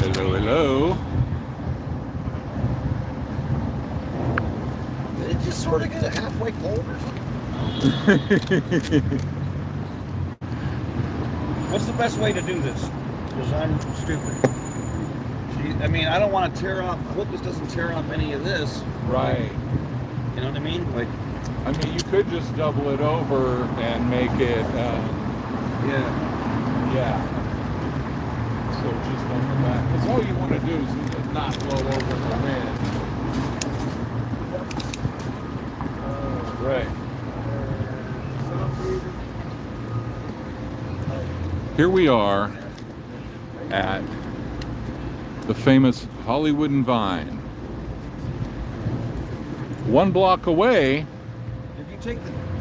Hello, hello. Did it just sort of get halfway cold or something? What's the best way to do this? Because I'm stupid. I mean, I don't want to tear off. I hope this doesn't tear off any of this. Right. You know what I mean? Like, I mean, you could just double it over and make it. Yeah. So just on the back, because all you want to do is not blow over the wind. Right. Here we are at the famous Hollywood and Vine. 1 block away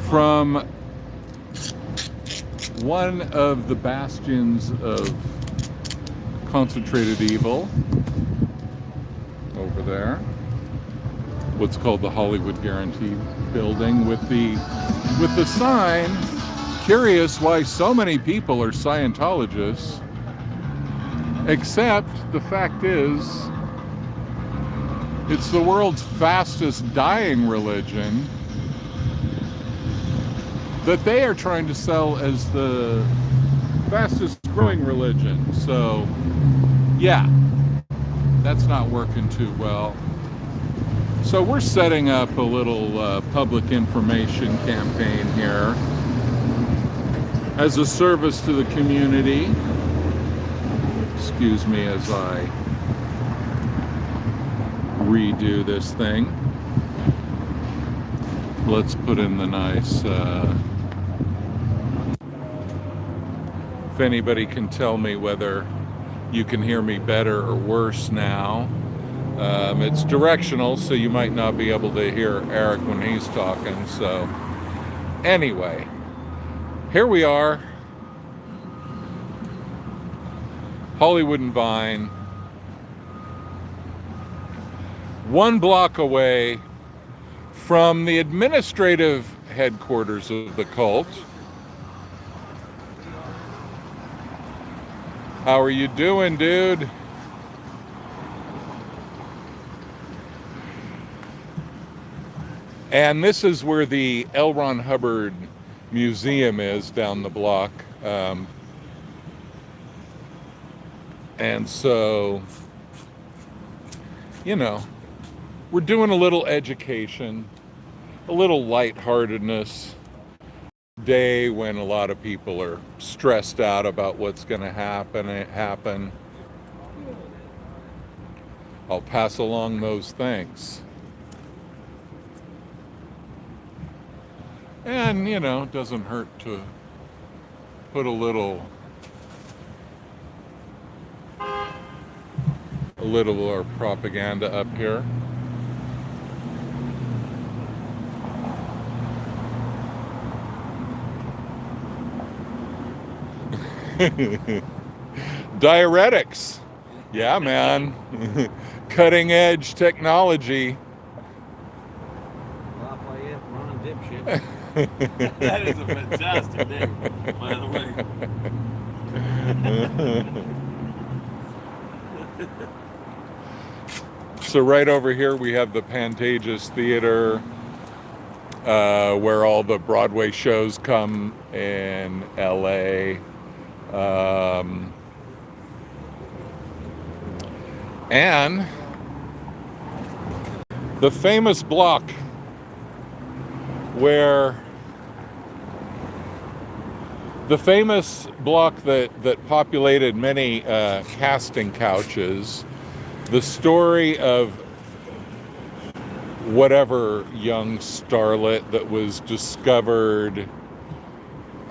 from one of the bastions of concentrated evil over there. What's called the Hollywood Guarantee building with the sign, curious why so many people are Scientologists, except the fact is it's the world's fastest dying religion that they are trying to sell as the fastest growing religion. So yeah, that's not working too well. So we're setting up a little public information campaign here as a service to the community. Excuse me as I redo this thing. Let's put in the nice if anybody can tell me whether you can hear me better or worse now. It's directional, so you might not be able to hear Eric when he's talking. So anyway, here we are, Hollywood and Vine, 1 block away from the administrative headquarters of the cult. How are you doing, dude? And this is where the L. Ron Hubbard Museum is down the block. And so, you know, we're doing a little education, a little lightheartedness day when a lot of people are stressed out about what's going to happen. I'll pass along those things. And, you know, it doesn't hurt to put a little more propaganda up here. Diuretics. Yeah, man. Cutting edge technology. Lafayette, Ron dipshit. That is a fantastic name, by the way. So right over here we have the Pantages Theater, where all the Broadway shows come in LA. And the famous block that populated many casting couches, the story of whatever young starlet that was discovered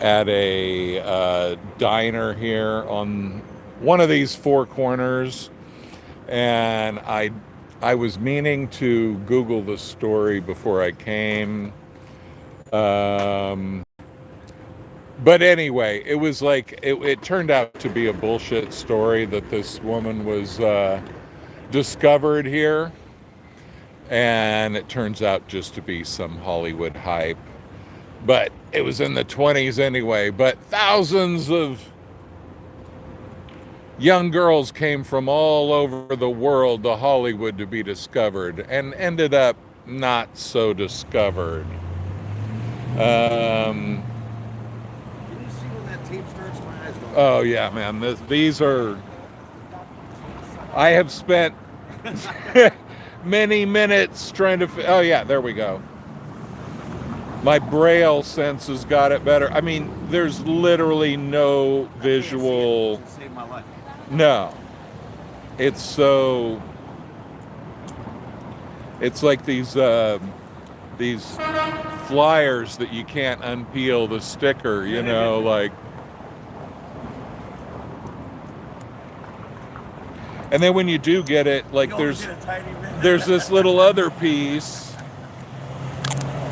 at a diner here on one of these 4 corners. And I was meaning to Google the story before I came. But anyway, it was like, it turned out to be a bullshit story that this woman was discovered here. And it turns out just to be some Hollywood hype. But it was in the 20s anyway. But thousands of young girls came from all over the world to Hollywood to be discovered and ended up not so discovered. Can you see when that tape starts? My eyes going. Oh yeah, man. These are. I have spent many minutes trying to. Oh yeah, there we go. My braille sense has got it better. I mean, there's literally no visual. It saved my life. No, it's so. It's like these flyers that you can't unpeel the sticker. You know, like. And then when you do get it, like there's this little other piece.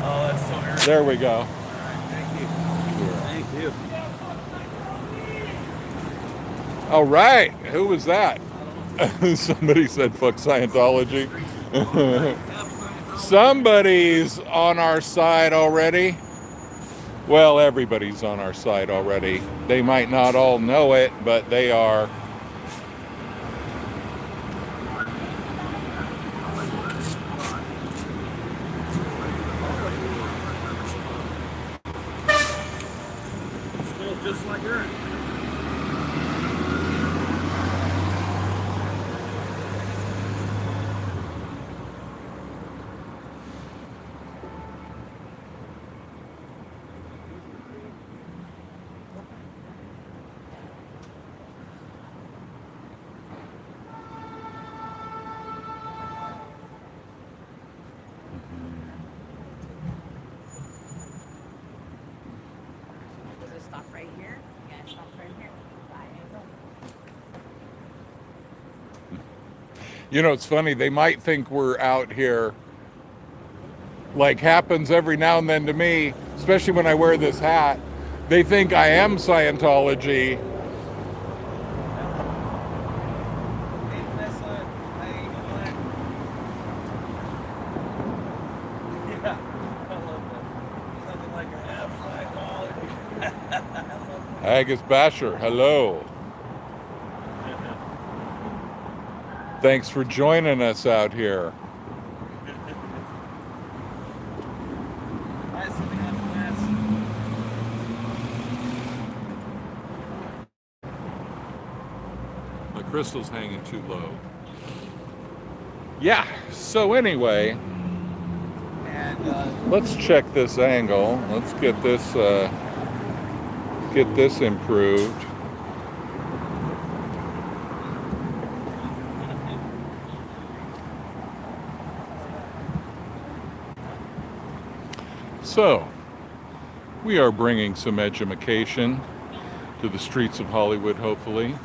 Oh, that's so irritating. There we go. All right, thank you. Thank you. All right, who was that? Somebody said fuck Scientology. Somebody's on our side already. Well, everybody's on our side already. They might not all know it, but they are. Still just like her. Does it stop right here? Yeah, it stops right here. You know, it's funny. They might think we're out here. Like happens every now and then to me, especially when I wear this hat. They think I am Scientology. Agus Basher, hello. Thanks for joining us out here. My crystal's hanging too low. Yeah, so anyway, let's check this angle. Let's get this improved. So, we are bringing some education to the streets of Hollywood, hopefully.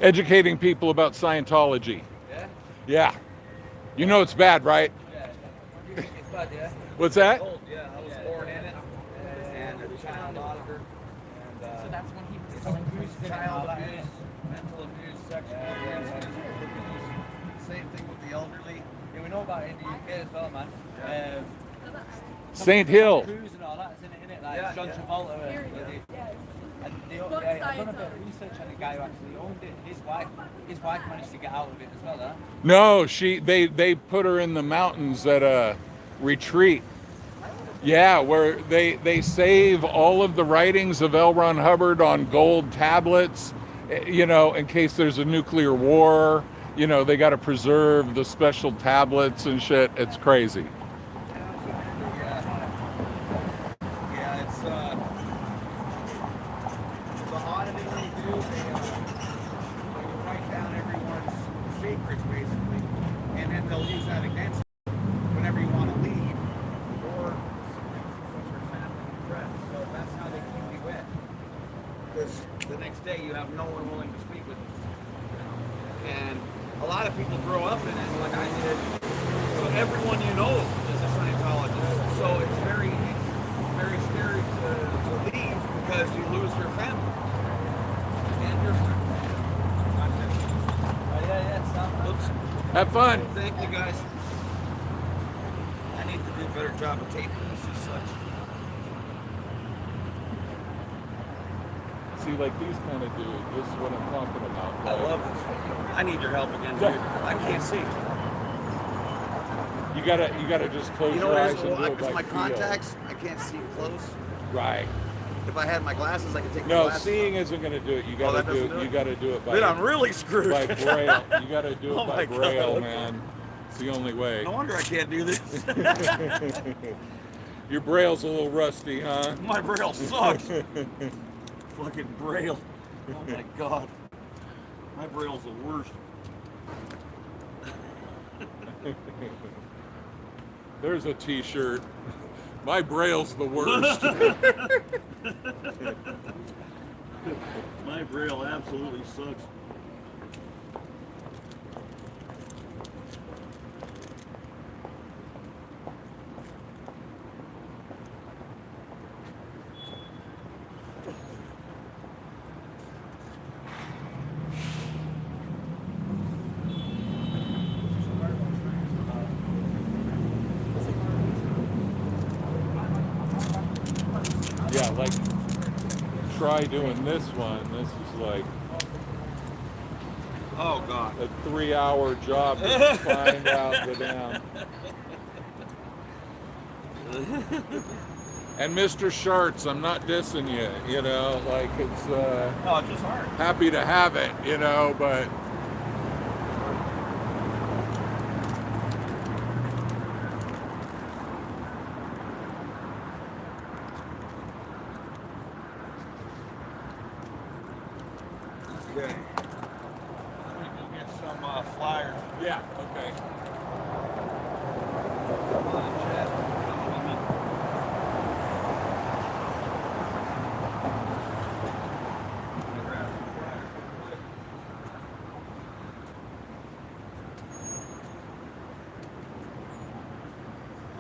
Educating people about Scientology. Yeah? Yeah. You know it's bad, right? Yeah. It's bad, yeah? What's that? Yeah, I was born in it. And a child auditor. And, So that's when he was telling you. child abuse, mental abuse, sexual abuse, physical abuse. Same thing with the elderly. Yeah, we know about it in the UK as well, man. St. Hill. Cruise and all that, isn't it? Like Yeah, John yeah. Travolta. Yes. And Fuck I've done a bit Scientology. of research on the guy who actually owned it. His wife managed to get out of it as well, huh? No, they put her in the mountains at a retreat. Yeah, where they save all of the writings of L. Ron Hubbard on gold tablets, you know, in case there's a nuclear war. You know, they got to preserve the special tablets and shit. It's crazy. Yeah, it's the auditing they do. They write down everyone's secrets basically, and then they'll use that against you whenever you want to leave, or with your family and friends. So that's how they keep you in. Because the next day you have no one willing to speak with you. And a lot of people grow up in it, like I did. So everyone you know is a Scientologist. So it's very scary to leave because you lose your family and your friends. Have fun. Thank you, guys. I need to do a better job of taping this as such. See, like these kind of dudes, this is what I'm talking about. I love this. I need your help again, dude. I can't see. You gotta just close You know your what eyes it is? and do Well, it because by my feel. contacts, I can't see close. Right. If I had my glasses, I could take my No, glasses seeing off. isn't gonna do it. You Oh, gotta that doesn't do do it. it? You gotta do it by Then I'm really screwed. by braille. You gotta do it Oh by my God, braille, okay. man. It's the only way. No wonder I can't do this. Your braille's a little rusty, huh? My braille sucks. Fucking braille. Oh my God. My braille's the worst. There's a T-shirt. My braille's the worst. My braille absolutely sucks. Yeah, like try doing this one. This is like Oh God. a 3-hour job to find out the damn. And Mr. Sharts, I'm not dissing you, you know, like it's No, it's just hard. happy to have it, you know, but Okay. Let me go get some flyers. yeah, okay. Come on, Chad. Come with me. Let me grab some flyers real quick.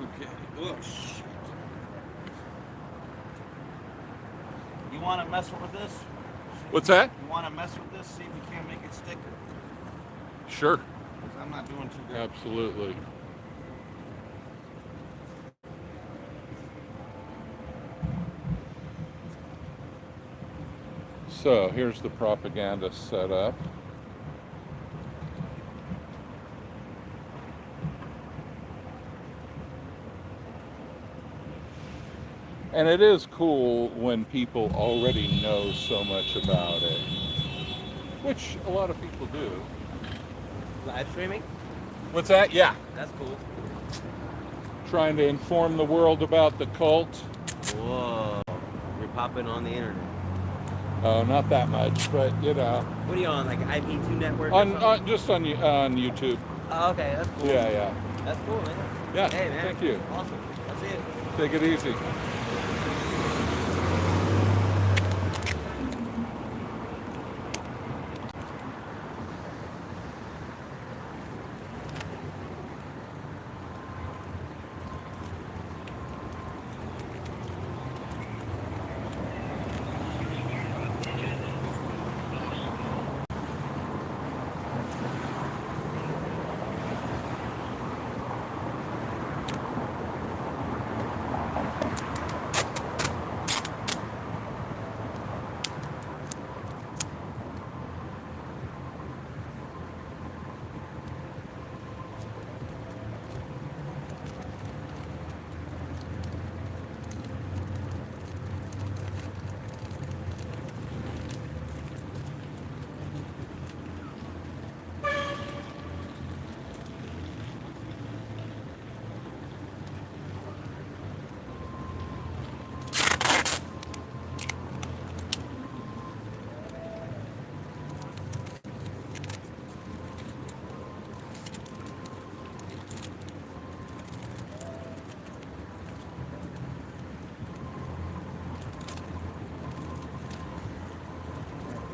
Okay. Oh, shit. You want to mess with this? What's that? You want to mess with this? See if you can't make it stick? Sure. 'Cause I'm not doing too good. Absolutely. So here's the propaganda setup. And it is cool when people already know so much about it, which a lot of people do. Live streaming? What's that? Yeah. That's cool. Trying to inform the world about the cult. Whoa. You're popping on the internet. Oh, not that much, but you know, What are you on, like IP2 network? or on something? just on YouTube. Oh, okay, that's cool. Yeah, yeah. That's cool, man. Yeah, Hey, man. thank you. Awesome. That's it. Take it easy.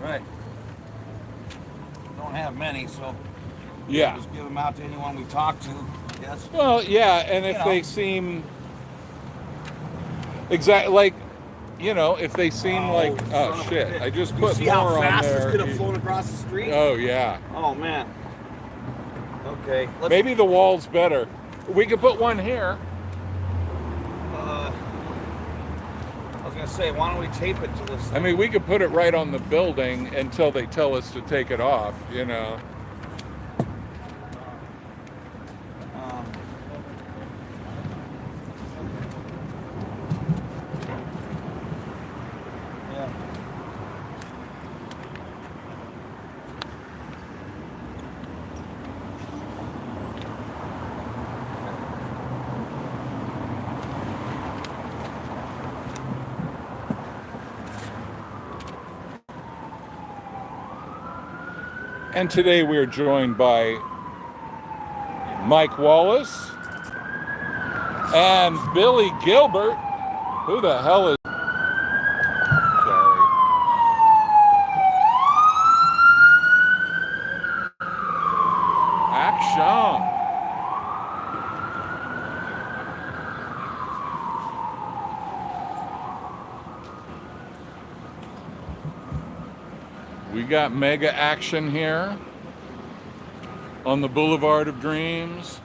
Right. Don't have many, so Yeah. just give them out to anyone we talk to, I guess. Well, yeah, and if You know. they seem exactly like, you know, if they seem like, son oh of a shit, bitch. I just You put see more how on fast there. this could have flown across the street? Oh yeah. Oh man. Okay. Maybe the wall's better. We could put one here. I was gonna say, why don't we tape it to this thing? I mean, we could put it right on the building until they tell us to take it off, you know. Yeah. And today we are joined by Mike Wallace and Billy Gilbert. Who the hell is... Sorry. Action. We got mega action here on the Boulevard of Dreams.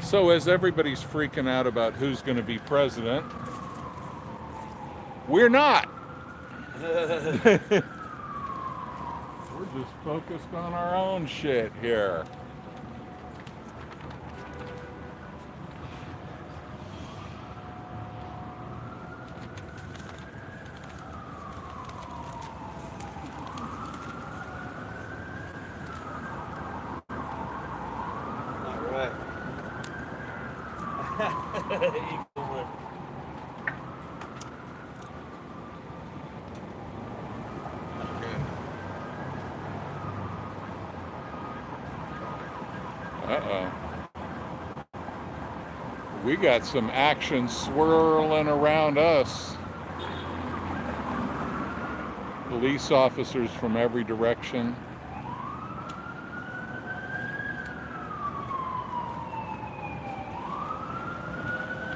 So as everybody's freaking out about who's going to be president, we're not. We're just focused on our own shit here. Uh-oh. We got some action swirling around us. Police officers from every direction.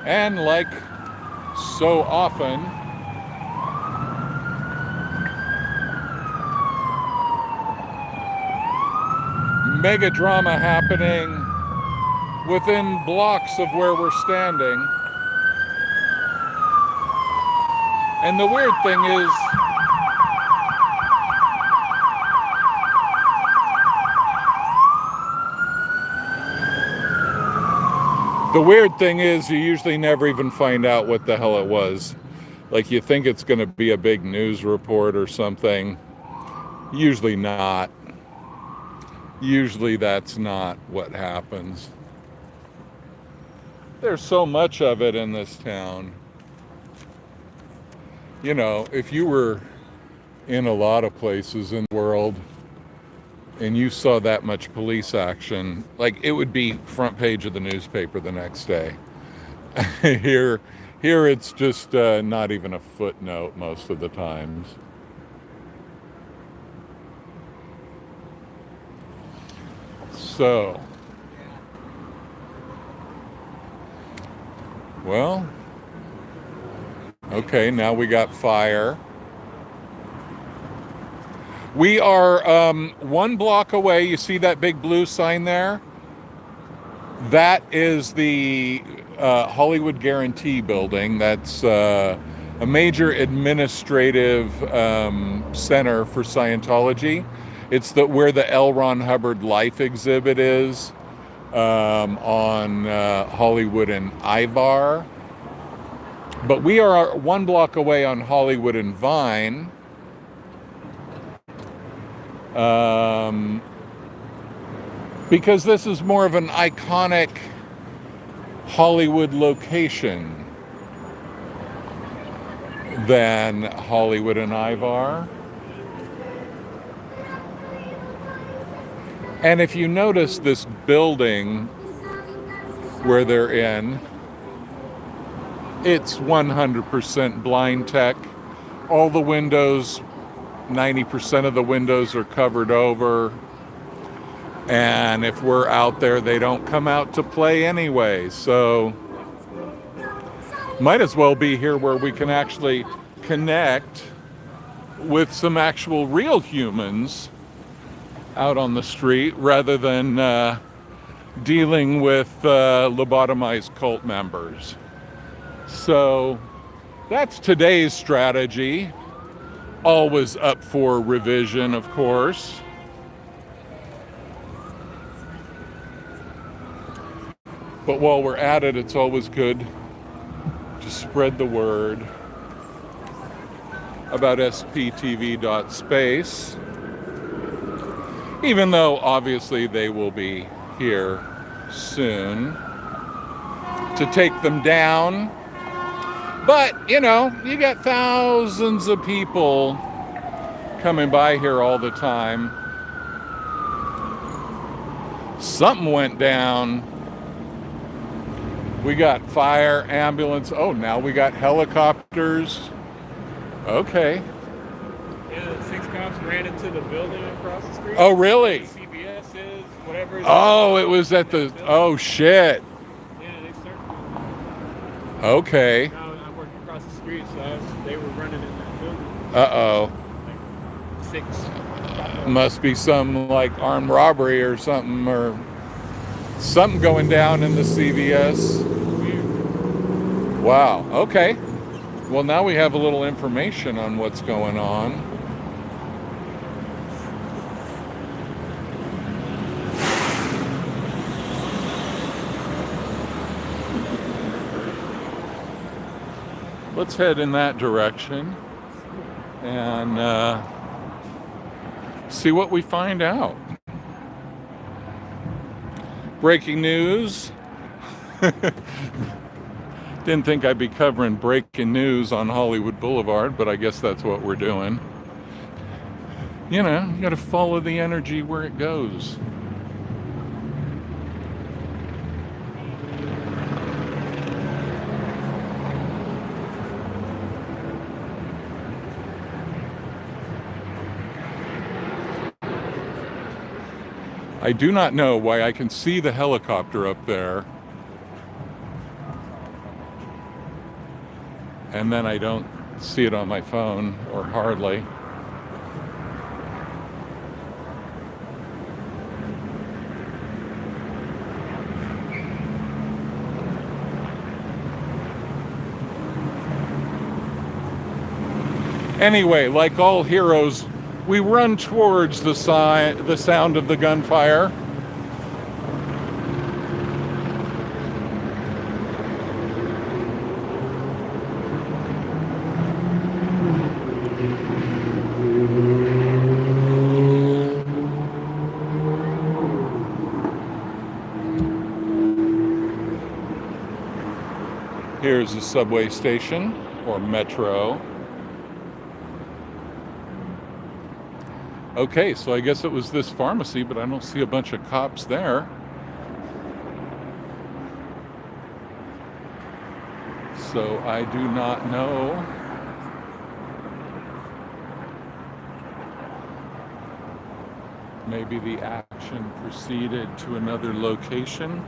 And like so often, mega drama happening within blocks of where we're standing. And the weird thing is, you usually never even find out what the hell it was. Like, you think it's going to be a big news report or something. Usually not. Usually that's not what happens. There's so much of it in this town. You know, if you were in a lot of places in the world and you saw that much police action, like, it would be front page of the newspaper the next day. Here it's just not even a footnote most of the times. So, well, okay, now we got fire. We are 1 block away. You see that big blue sign there? That is the Hollywood Guarantee building. That's a major administrative center for Scientology. It's where the L. Ron Hubbard Life exhibit is on Hollywood and Ivar. But we are 1 block away on Hollywood and Vine. Because this is more of an iconic Hollywood location than Hollywood and Ivar. And if you notice this building where they're in, it's 100% blind tech. All the windows, 90% of the windows are covered over. And if we're out there, they don't come out to play anyway. So might as well be here where we can actually connect with some actual real humans out on the street rather than dealing with lobotomized cult members. So that's today's strategy. Always up for revision, of course. But while we're at it, it's always good to spread the word about SPTV.space. Even though obviously they will be here soon to take them down. But, you know, you got thousands of people coming by here all the time. Something went down. We got fire, ambulance. Oh, now we got helicopters. Okay. Yeah, 6 cops ran into the building across the street. Oh, really? CVS is, whatever. Oh, it was at the... Oh, shit. Yeah, they started. Okay. I worked across the street, so they were running in that building. Uh-oh. Like 6. Must be some, like, armed robbery or something going down in the CVS. Weird. Wow. Okay. Well, now we have a little information on what's going on. Let's head in that direction and see what we find out. Breaking news. Didn't think I'd be covering breaking news on Hollywood Boulevard, but I guess that's what we're doing. You know, you gotta follow the energy where it goes. I do not know why I can see the helicopter up there, and then I don't see it on my phone, or hardly. Anyway, like all heroes, we run towards the sound of the gunfire. Here's a subway station, or metro. Okay, so I guess it was this pharmacy, but I don't see a bunch of cops there. So I do not know. Maybe the action proceeded to another location.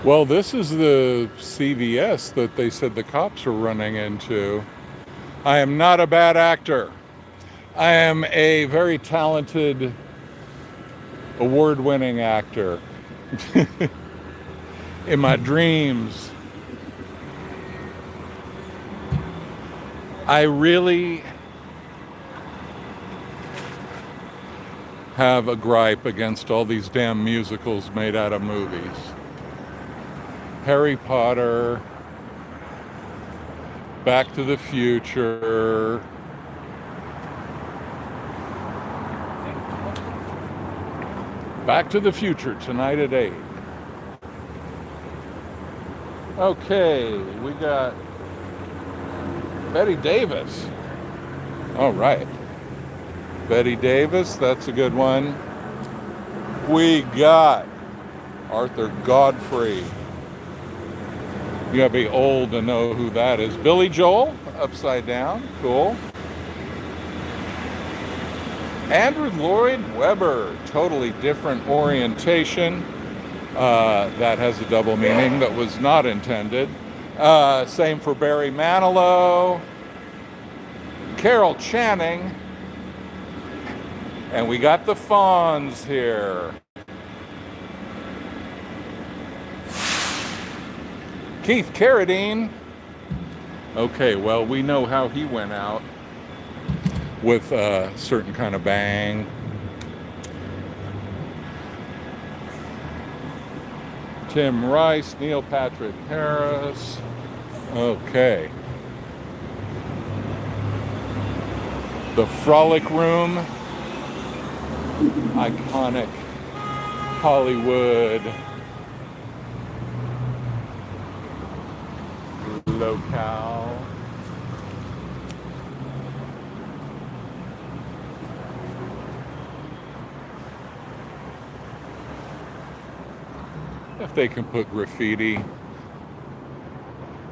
Well, this is the CVS that they said the cops were running into. I am not a bad actor. I am a very talented, award-winning actor. in my dreams. I really have a gripe against all these damn musicals made out of movies. Harry Potter, Back to the Future, Back to the Future tonight at 8. Okay, we got Betty Davis. All right. Betty Davis, that's a good one. We got Arthur Godfrey. You gotta be old to know who that is. Billy Joel, Upside Down, cool. Andrew Lloyd Webber, totally different orientation. That has a double meaning that was not intended. Same for Barry Manilow, Carol Channing, and we got the Fonz here. Keith Carradine. Okay, well, we know how he went out, with a certain kind of bang. Tim Rice, Neil Patrick Harris. Okay. The Frolic Room. Iconic Hollywood locale. If they can put graffiti,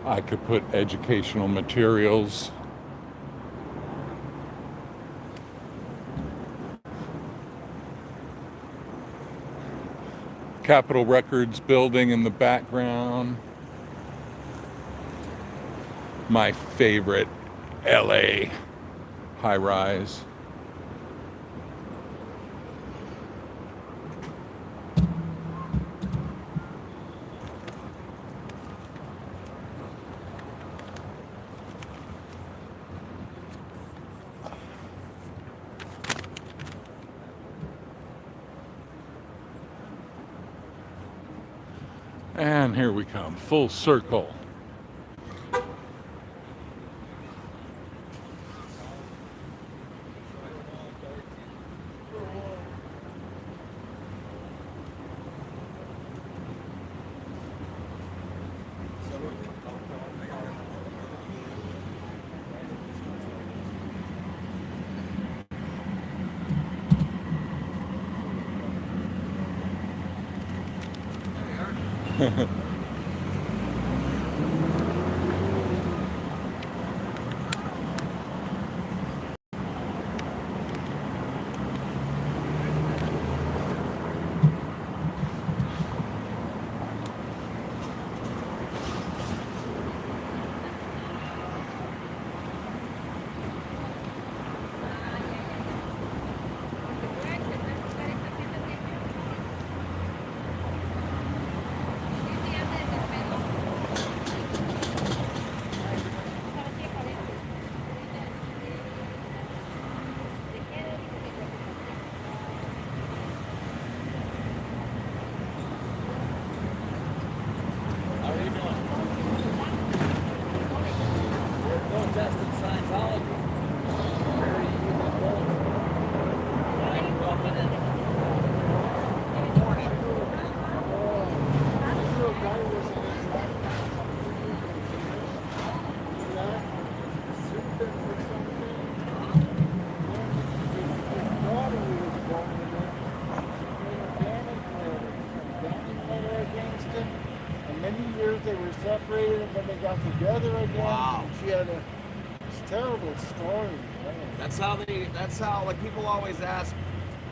I could put educational materials. Capitol Records building in the background. My favorite LA high-rise. And here we come, full circle. Tested Scientology. Very evil cult. Dumping it. Many years they were separated and then they got together again. Wow. She had a terrible story. Man. That's how like people always ask,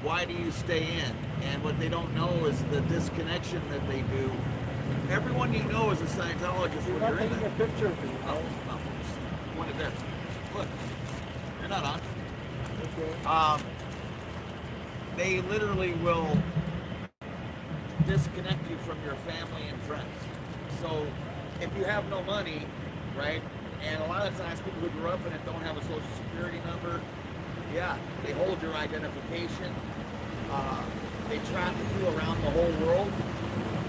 why do you stay in? And what they don't know is the disconnection that they do. Everyone you know is a Scientologist You're when not you're in taking a there. picture of me. Oh, just point it there. Look, you're not on. Okay. They literally will disconnect you from your family and friends. So if you have no money, right, and a lot of times people who grew up in it don't have a social security number, yeah, they hold your identification. They traffic you around the whole world.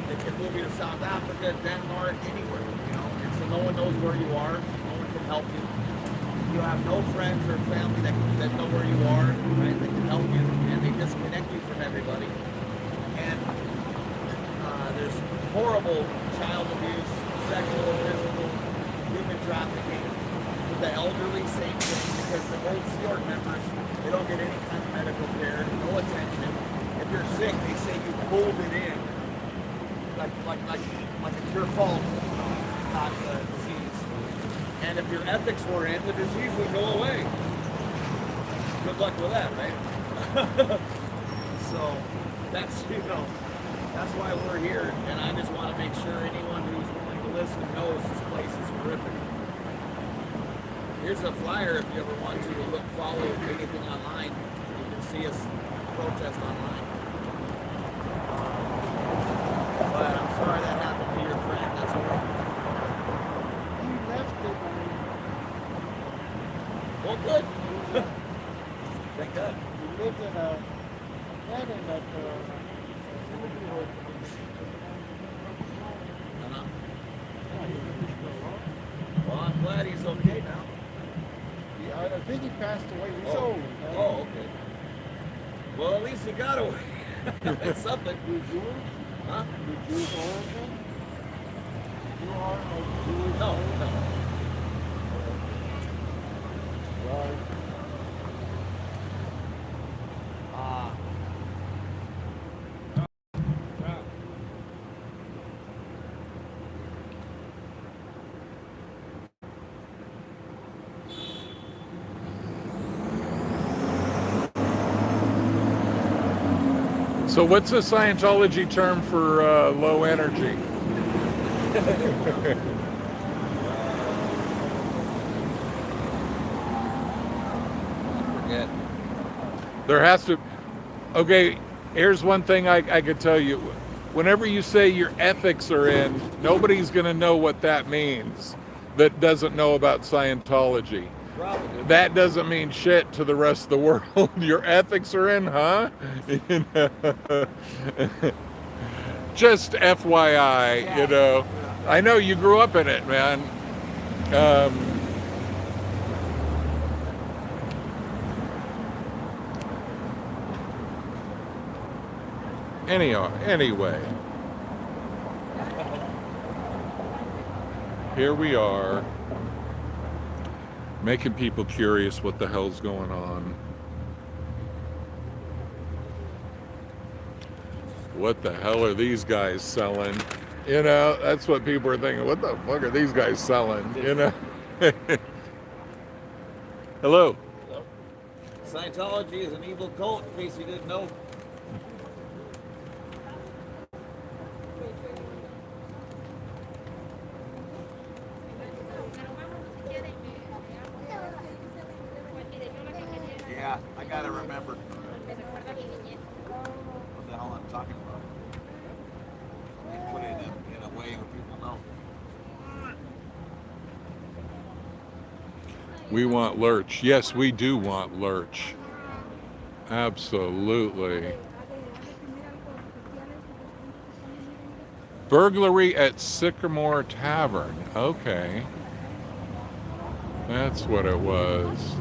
They can move you to South Africa, Denmark, anywhere, you know. And so no one knows where you are. No one can help you. You have no friends or family that know where you are, right? That can help you, and they disconnect you from everybody. And there's horrible child abuse, sexual, physical, human trafficking. With the elderly, same thing, because the old Stewart members, they don't get any kind of medical care, no attention. If you're sick, they say you pulled it in, like it's your fault, not the disease. And if your ethics were in, the disease would go away. Good luck with that, right? So that's, you know, that's why we're here, and I just want to make sure anyone who's willing to listen knows this place is horrific. Here's a flyer if you ever want to look, follow anything online. You can see us protest online. But I'm sorry that happened to your friend. That's horrible. He left it. Well, good. Thank God. He lived in a cabin that neighborhood. Uh-huh. Well, I'm glad he's okay now. I think he passed away. He's Oh. old. Man. Oh, okay. Well, at least he got away. That's something. You Jewish? Huh? You Jewish origin? You are of Jewish No, origin? no. Right. So what's the Scientology term for low energy? I forget. There has to... Okay, here's one thing I could tell you. Whenever you say your ethics are in, nobody's going to know what that means that doesn't know about Scientology. Probably. That doesn't mean shit to the rest of the world. Your ethics are in, huh? You know? Just FYI, you know. I know you grew up in it, man. Anyway. Here we are. Making people curious what the hell's going on. What the hell are these guys selling? You know, that's what people are thinking. What the fuck are these guys selling? You know? Hello. Scientology is an evil cult, in case you didn't know. Yeah, I gotta remember what the hell I'm talking about. And put it in a way where people know. We want lurch. Yes, we do want lurch. Absolutely. Burglary at Sycamore Tavern. Okay. That's what it was.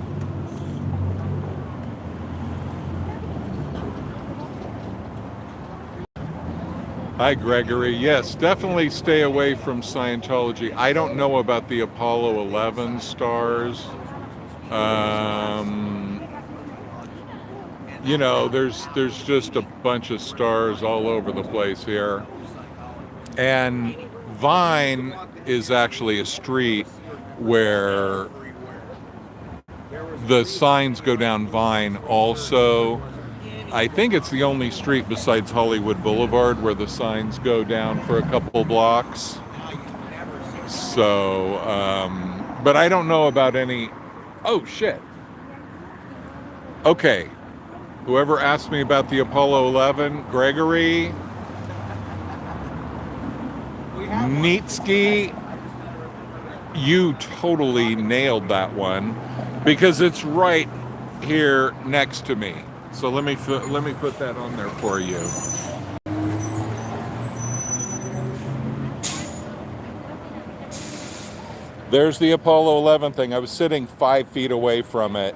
Hi, Gregory. Yes, definitely stay away from Scientology. I don't know about the Apollo 11 stars. You know, there's just a bunch of stars all over the place here. And Vine is actually a street where the signs go down Vine also. I think it's the only street besides Hollywood Boulevard where the signs go down for a couple blocks. So, but I don't know about any... Oh, shit. Okay. Whoever asked me about the Apollo 11, Gregory, have one. Nitski, you totally nailed that one because it's right here next to me. So let me put that on there for you. There's the Apollo 11 thing. I was sitting 5 feet away from it,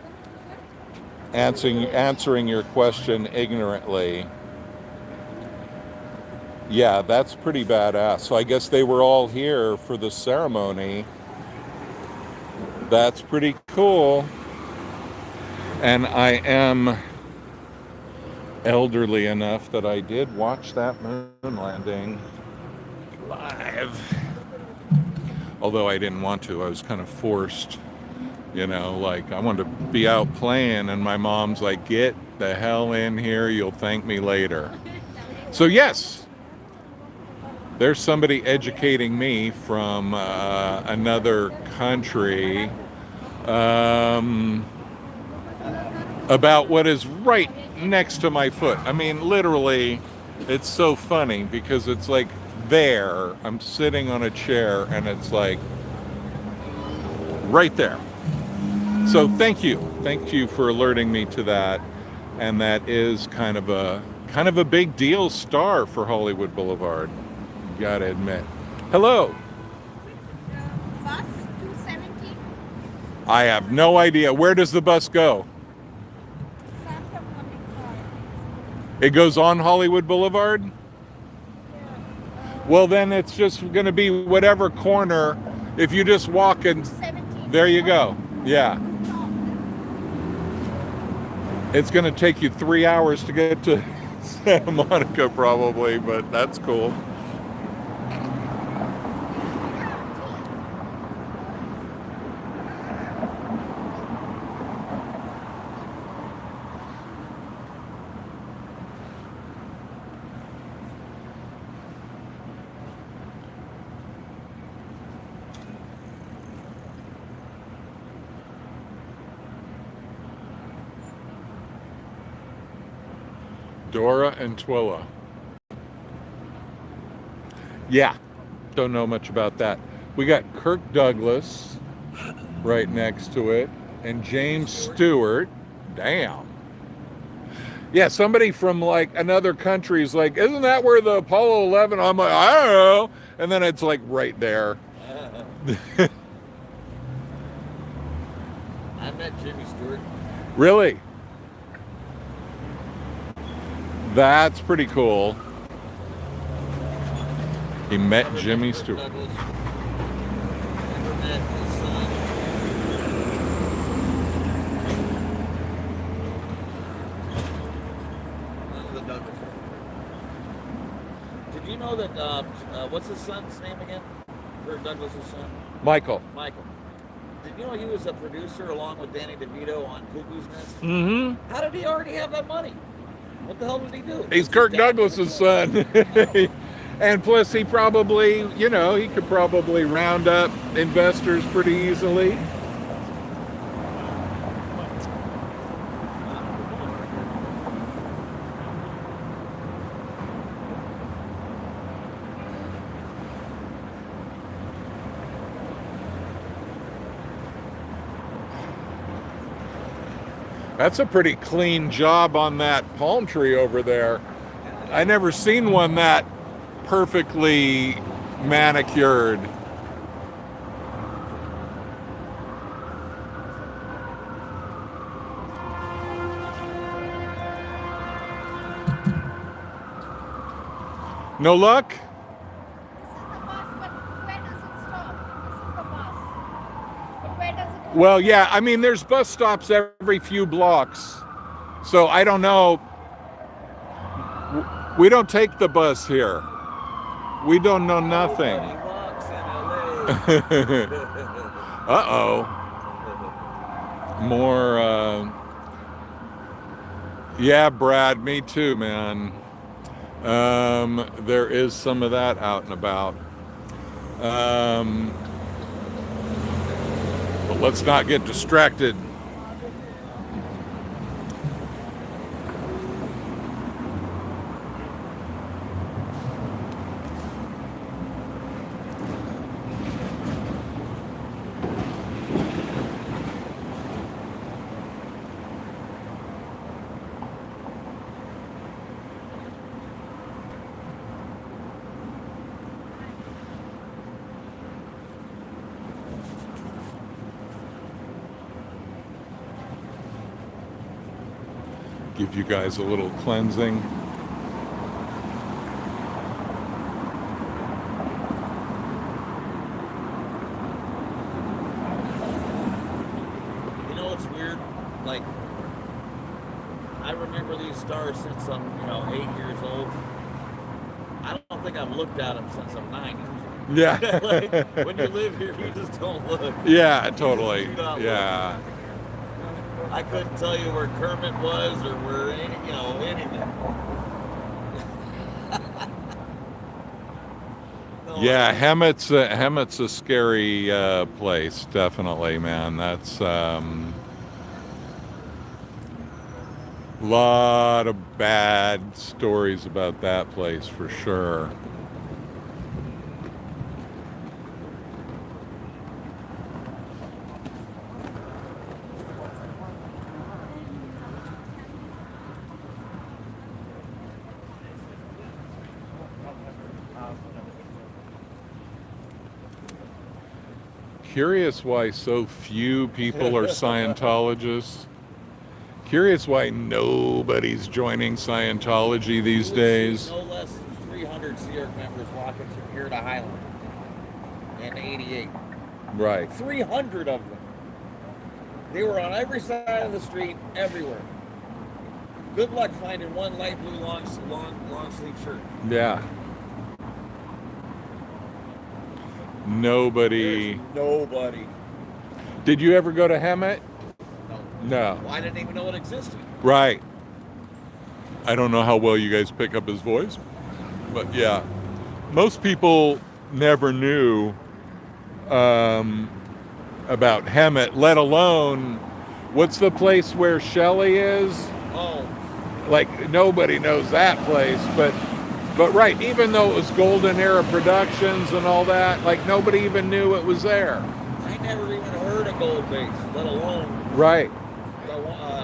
answering your question ignorantly. Yeah, that's pretty badass. So I guess they were all here for the ceremony. That's pretty cool. And I am elderly enough that I did watch that moon landing live. Although I didn't want to, I was kind of forced, you know, like I wanted to be out playing and my mom's like, get the hell in here, you'll thank me later. So yes, there's somebody educating me from another country about what is right next to my foot. I mean, literally, it's so funny because it's like there, I'm sitting on a chair and it's like right there. So thank you for alerting me to that. And that is kind of a big deal star for Hollywood Boulevard, you gotta admit. Hello. Bus 270, I have no idea. Where does the bus go? Santa Monica. It goes on Hollywood Boulevard? Well, then it's just going to be whatever corner. If you just walk and 270. there you go. Yeah. It's going to take you 3 hours to get to Santa Monica probably, but that's cool. Dora and Twilla. Yeah, don't know much about that. We got Kirk Douglas right next to it, and James Stewart. Damn. Yeah, somebody from like another country is like, isn't that where the Apollo 11? I'm like, I don't know. And then it's like right there. I met Jimmy Stewart. Really? That's pretty cool. He met Jimmy Stewart. Douglas. Never met his son. None of the Douglas. Did you know that, what's his son's name again? Kirk Douglas's son? Michael. Michael. Did you know he was a producer along with Danny DeVito on Cuckoo's Nest? Mm-hmm. How did he already have that money? What the hell did he do? He's Kirk Douglas's son. And plus he probably, you know, he could probably round up investors pretty easily. That's a pretty clean job on that palm tree over there. I never seen one that perfectly manicured. No luck? This is the bus, but where does it stop? This is the bus. But where does it go? Well, yeah, I mean, there's bus stops every few blocks. So I don't know. We don't take the bus here. We don't know nothing. Nobody walks in LA. Uh-oh. More, yeah, Brad, me too, man. There is some of that out and about. But let's not get distracted. Give you guys a little cleansing. You know what's weird? Like, I remember these stars since I'm, 8 years old. I don't think I've looked at them since I'm 9 years old. Yeah. Like, when you live here, you just don't look. Yeah, totally. You do not look. Yeah. I couldn't tell you where Kermit was or where anything. No, Yeah, Hammet's a scary place, definitely, man. That's lot of bad stories about that place for sure. Curious why so few people are Scientologists. Curious why nobody's joining Scientology these days. No less than 300 Sierra members walking from here to Highland in '88. Right. 300 of them. They were on every side of the street, everywhere. Good luck finding one light blue long sleeve shirt. Yeah. Nobody. There's nobody. Did you ever go to Hammet? No. Well, I didn't even know it existed. Right. I don't know how well you guys pick up his voice, but yeah. Most people never knew about Hammet, let alone what's the place where Shelley is? Oh. Like, nobody knows that place, but right, even though it was Golden Era Productions and all that, like, nobody even knew it was there. I never even heard of Gold Base, let alone Right.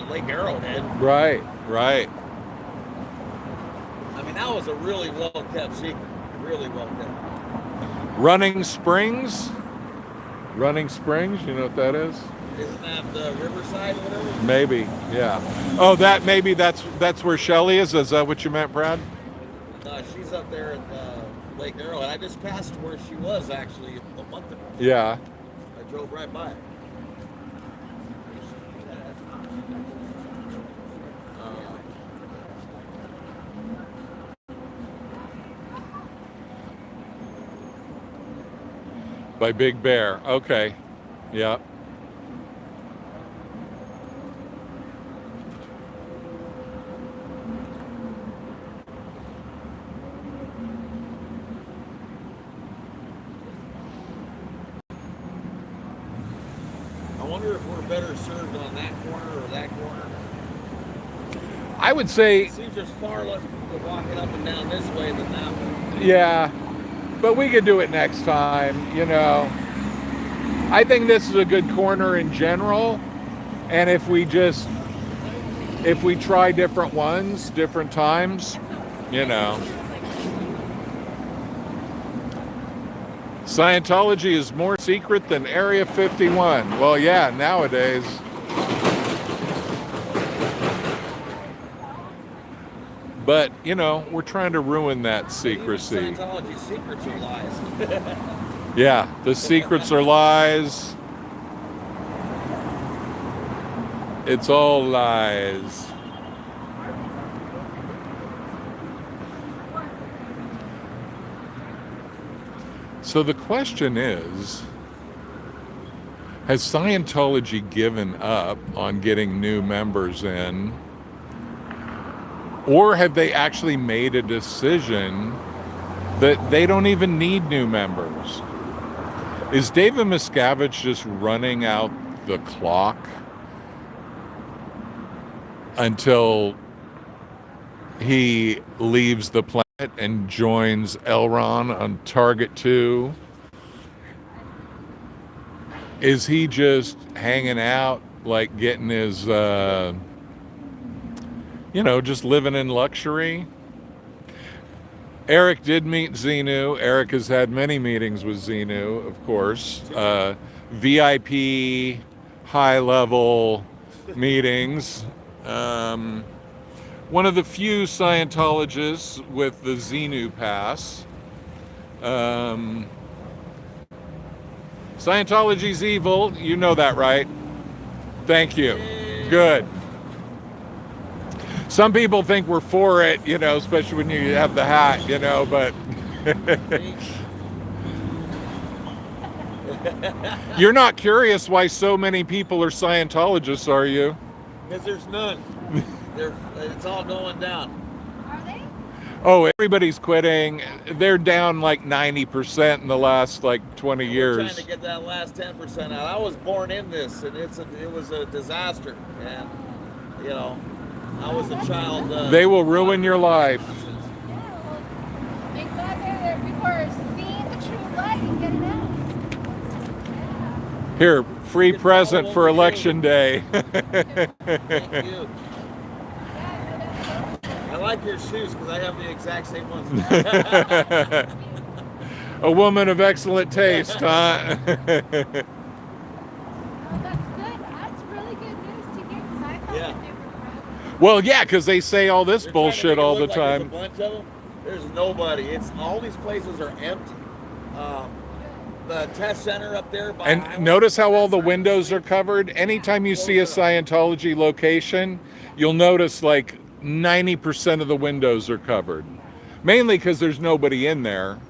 Lake Arrowhead. Right. I mean, that was a really well-kept secret. Really well-kept. Running Springs, you know what that is? Isn't that the Riverside or whatever? Maybe, yeah. Oh, that's where Shelley is? Is that what you meant, Brad? No, she's up there at Lake Arrowhead. I just passed where she was actually a month ago. Yeah. I drove right by it. By Big Bear. Okay. Yeah. I wonder if we're better served on that corner or that corner. I would say, It seems there's far less people walking up and down this way than that way. yeah, but we could do it next time, I think this is a good corner in general, and if we try different ones, different times, Scientology is more secret than Area 51. Well, yeah, nowadays. But, we're trying to ruin that secrecy. Even Scientology secrets are lies. Yeah, the secrets are lies. It's all lies. So the question is, has Scientology given up on getting new members in? Or have they actually made a decision that they don't even need new members? Is David Miscavige just running out the clock until he leaves the planet and joins Elron on Target 2? Is he just hanging out, like getting his, just living in luxury? Eric did meet Zeno. Eric has had many meetings with Zeno, of course. VIP, high-level meetings. one of the few Scientologists with the Zeno pass. Scientology's evil. You know that, right? Thank you. Good. Some people think we're for it, you know, especially when you have the hat, you know, but you're not curious why so many people are Scientologists, are you? Because there's none. It's all going down. Are they? Oh, everybody's quitting. They're down like 90% in the last like 20 We're years. trying to get that last 10% out. I was born in this, and it was a disaster. And you know, I was a child. They will ruin your life. Yeah, well, thank God they're there. People are seeing the true light and getting out. Yeah. Here, free present for election day. Thank you. I like your shoes because I have the exact same ones. A woman of excellent taste, huh? Oh, that's good. That's really good news to hear because I thought that they were broke. Well, yeah, because they say all this They're trying to bullshit make it all the look like there's time. a bunch of them. There's nobody. It's all these places are empty. The test center up there. By And Highway, notice how all the windows are covered. Anytime you see a Scientology location, you'll notice like 90% of the windows are covered. Mainly because there's nobody in there. Oh,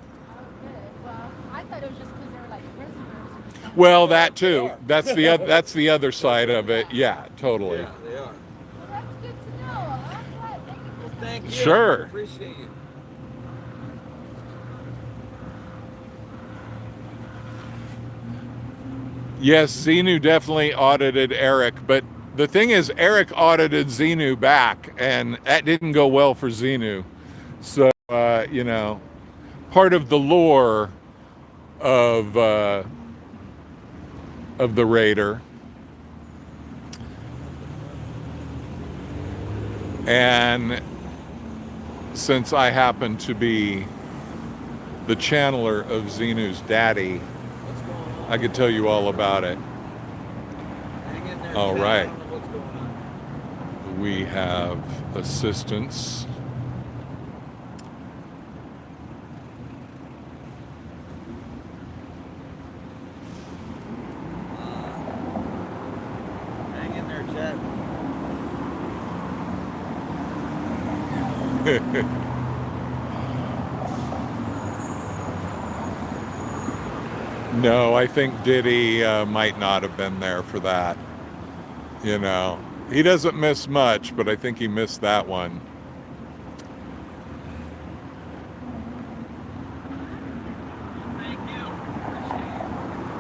good. Well, I thought it was just because they were like prisoners or something. Well, that too. That's the other side of it. Yeah, totally. Yeah, they are. Well, that's good to know. I'm glad. Thank you for Thank you. Sure. Appreciate you. Yes, Zeno definitely audited Eric, but the thing is, Eric audited Zeno back, and that didn't go well for Zeno. So, you know, part of the lore of the Raider. And since I happen to be the channeler of Zeno's daddy, I could tell you all about it. Hang in there. All Chad. right. I don't know what's going on. We have assistance. Hang in there, Chad. No, I think Diddy might not have been there for that. You know, he doesn't miss much, but I think he missed that one. Thank you.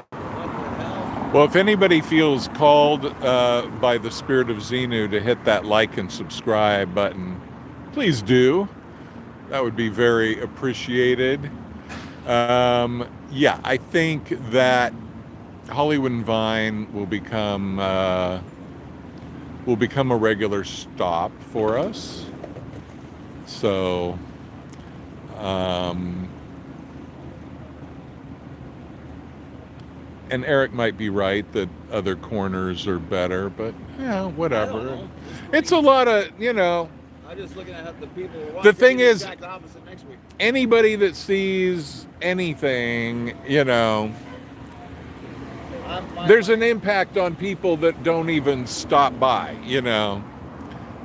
What the hell? Well, if anybody feels called by the spirit of Zeno to hit that like and subscribe button, please do. That would be very appreciated. Yeah, I think that Hollywood and Vine will become a regular stop for us. So, and Eric might be right that other corners are better, but yeah, I don't whatever. know. It's a lot of, you know, I'm just looking at how the people were The thing watching is- exact opposite next week. anybody that sees anything, you know, there's an impact on people that don't even stop by, you know,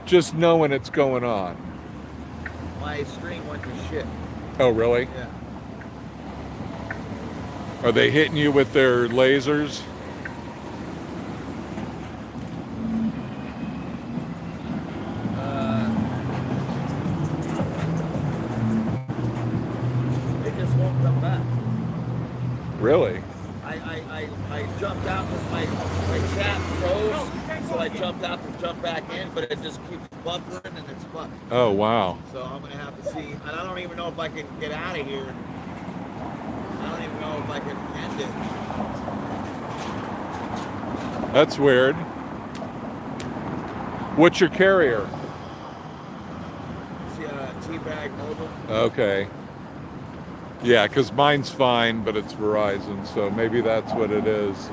just knowing it's going on. My stream went to shit. Oh, really? Yeah. Are they hitting you with their lasers? It just won't come back. Really? I jumped out because my chat froze, so I jumped out to jump back in, but it just keeps buffering and it's fucked. Oh, wow. So I'm gonna have to see, and I don't even know if I can get out of here. I don't even know if I can end it. That's weird. What's your carrier? See, Teabag Mobile. Okay. Yeah, because mine's fine, but it's Verizon, so maybe that's what it is.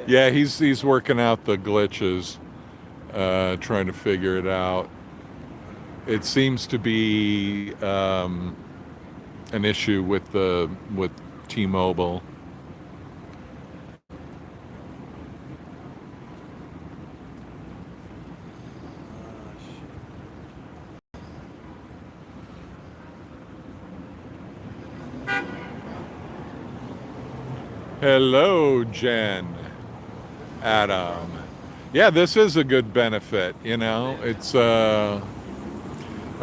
Yeah, he's working out the glitches, trying to figure it out. It seems to be an issue with T-Mobile. Hello, Jen. Adam. Yeah, this is a good benefit, you know. It's a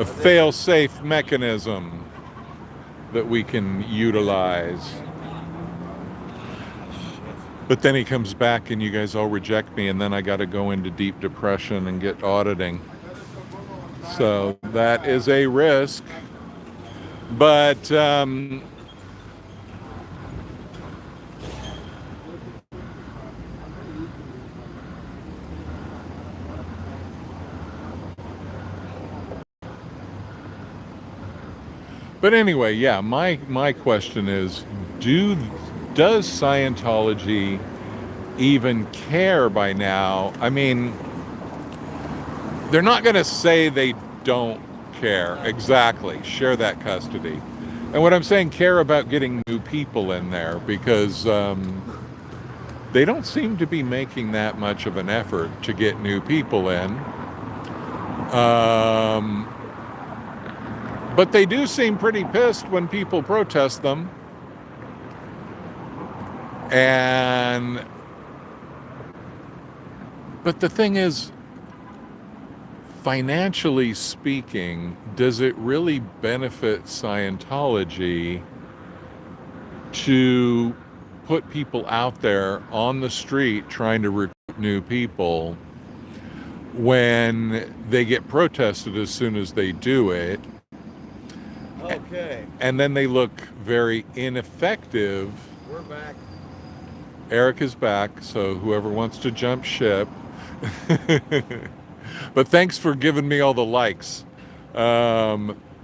fail-safe mechanism that we can utilize. But then he comes back and you guys all reject me, and then I got to go into deep depression and get auditing. So that is a risk. But anyway, yeah, my question is, does Scientology even care by now? I mean, they're not going to say they don't care. Exactly. Share that custody. And what I'm saying, care about getting new people in there, because they don't seem to be making that much of an effort to get new people in. But they do seem pretty pissed when people protest them. But the thing is, financially speaking, does it really benefit Scientology to put people out there on the street trying to recruit new people when they get protested as soon as they do it? Okay, And then they look very ineffective. we're back. Eric is back, so whoever wants to jump ship. But thanks for giving me all the likes.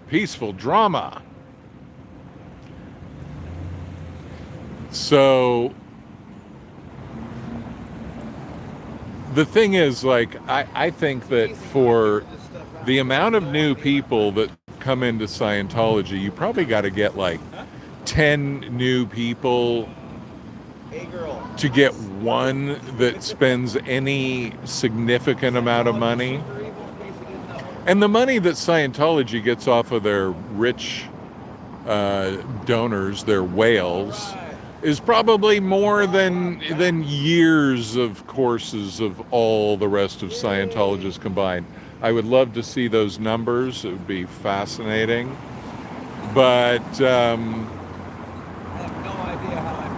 Peaceful drama. So the thing is, like, I think that for the amount of new people that come into Scientology, you probably got to get like 10 new people Hey, girl. to get one that spends any significant amount of money. And the money that Scientology gets off of their rich donors, their whales, is probably more than years of courses of all the rest of Scientologists combined. I would love to see those numbers. It would be fascinating. But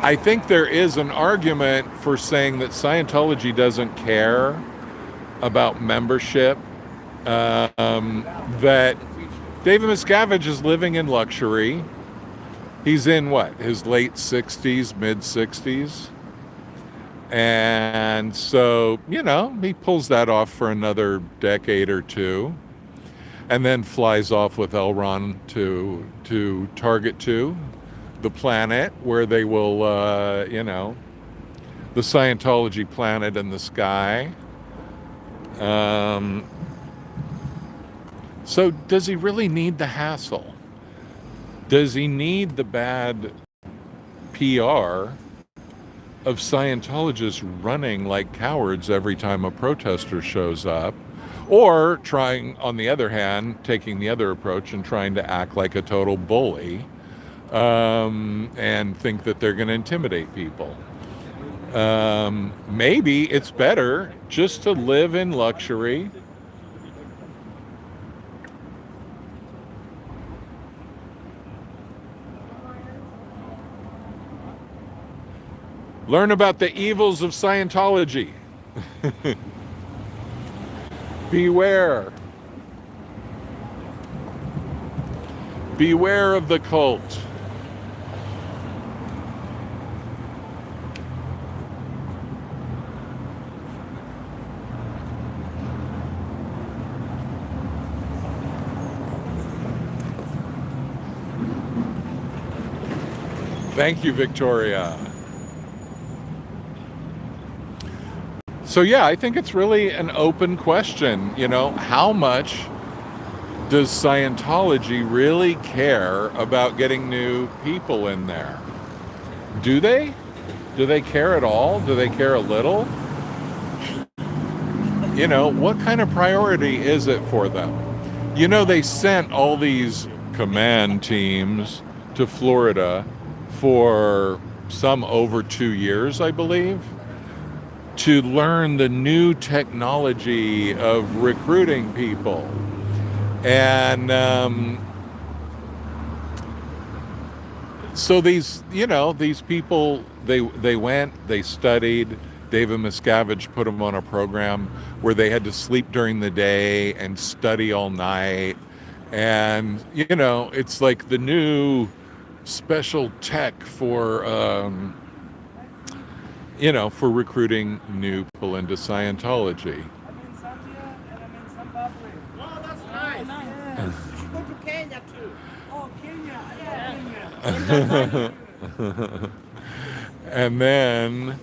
I think there is an argument for saying that Scientology doesn't care about membership. That David Miscavige is living in luxury. He's in what, his late 60s, mid 60s. And so, you know, he pulls that off for another decade or two, and then flies off with Elron to Target 2, the planet where they will, you know, the Scientology planet in the sky. So does he really need the hassle? Does he need the bad PR of Scientologists running like cowards every time a protester shows up? Or trying, on the other hand, taking the other approach and trying to act like a total bully and think that they're going to intimidate people? Maybe it's better just to live in luxury. Learn about the evils of Scientology. Beware. Beware of the cult. Thank you, Victoria. So yeah, I think it's really an open question. You know, how much does Scientology really care about getting new people in there? Do they? Do they care at all? Do they care a little? You know, what kind of priority is it for them? You know, they sent all these command teams to Florida for some over 2 years, I believe, to learn the new technology of recruiting people. And so these, you know, these people, they went, they studied. David Miscavige put them on a program where they had to sleep during the day and study all night. And, you know, it's like the new special tech for, you know, for recruiting new people into Scientology. I'm in Zambia and I'm in Zimbabwe. Oh, that's nice. Yeah. You should go to Kenya too. Oh, Kenya. I love Kenya. And then,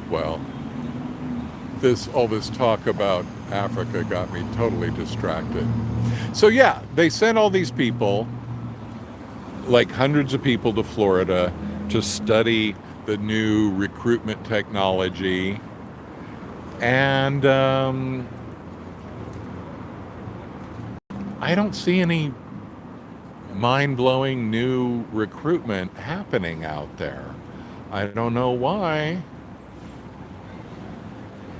well, all this talk about Africa got me totally distracted. So yeah, they sent all these people, like hundreds of people, to Florida to study the new recruitment technology. And I don't see any mind-blowing new recruitment happening out there. I don't know why.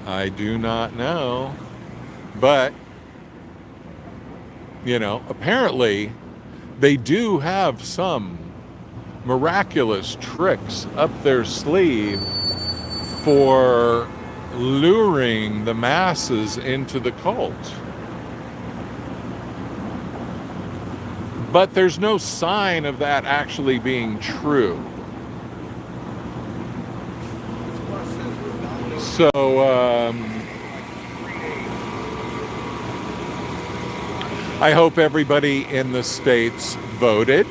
I do not know. But, you know, apparently they do have some miraculous tricks up their sleeve for luring the masses into the cult. But there's no sign of that actually being true. So, I hope everybody in the States voted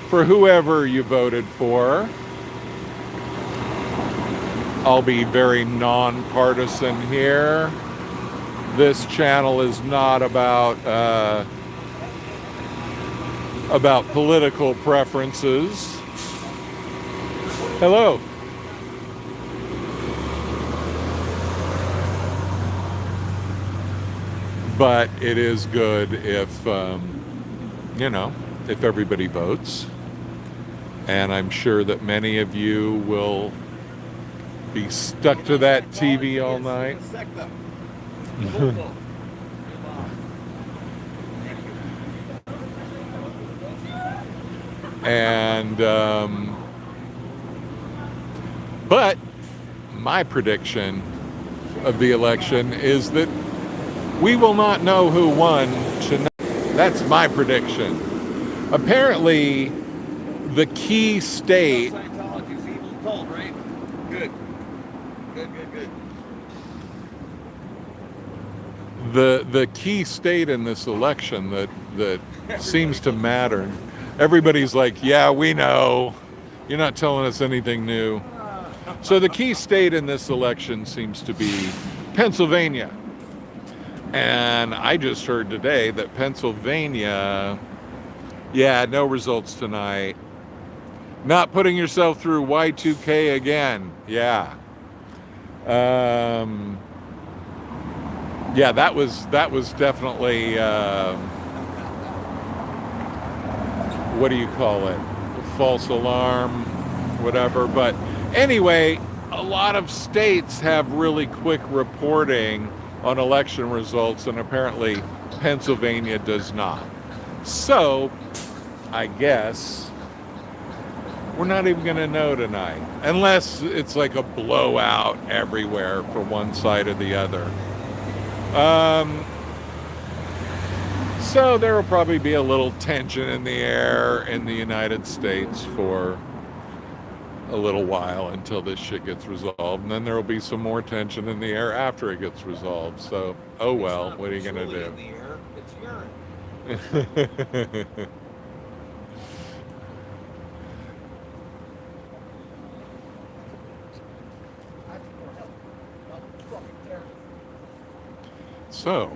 for whoever you voted for. I'll be very nonpartisan here. This channel is not about political preferences. Hello. But it is good if, you know, if everybody votes. And I'm sure that many of you will be stuck to that TV all night. And, but my prediction of the election is that we will not know who won tonight. That's my prediction. Apparently, the key state. Scientology's evil cult, right? Good. The key state in this election that seems to matter. Everybody's like, yeah, we know. You're not telling us anything new. So the key state in this election seems to be Pennsylvania. And I just heard today that Pennsylvania, yeah, no results tonight. Not putting yourself through Y2K again. Yeah. Yeah, that was definitely, what do you call it? False alarm, whatever. But anyway, a lot of states have really quick reporting on election results, and apparently Pennsylvania does not. So, I guess we're not even going to know tonight, unless it's like a blowout everywhere for one side or the other. So there will probably be a little tension in the air in the United States for a little while until this shit gets resolved, and then there will be some more tension in the air after it gets resolved. So, oh well, what are you gonna Truly do? in the air, it's urine. So,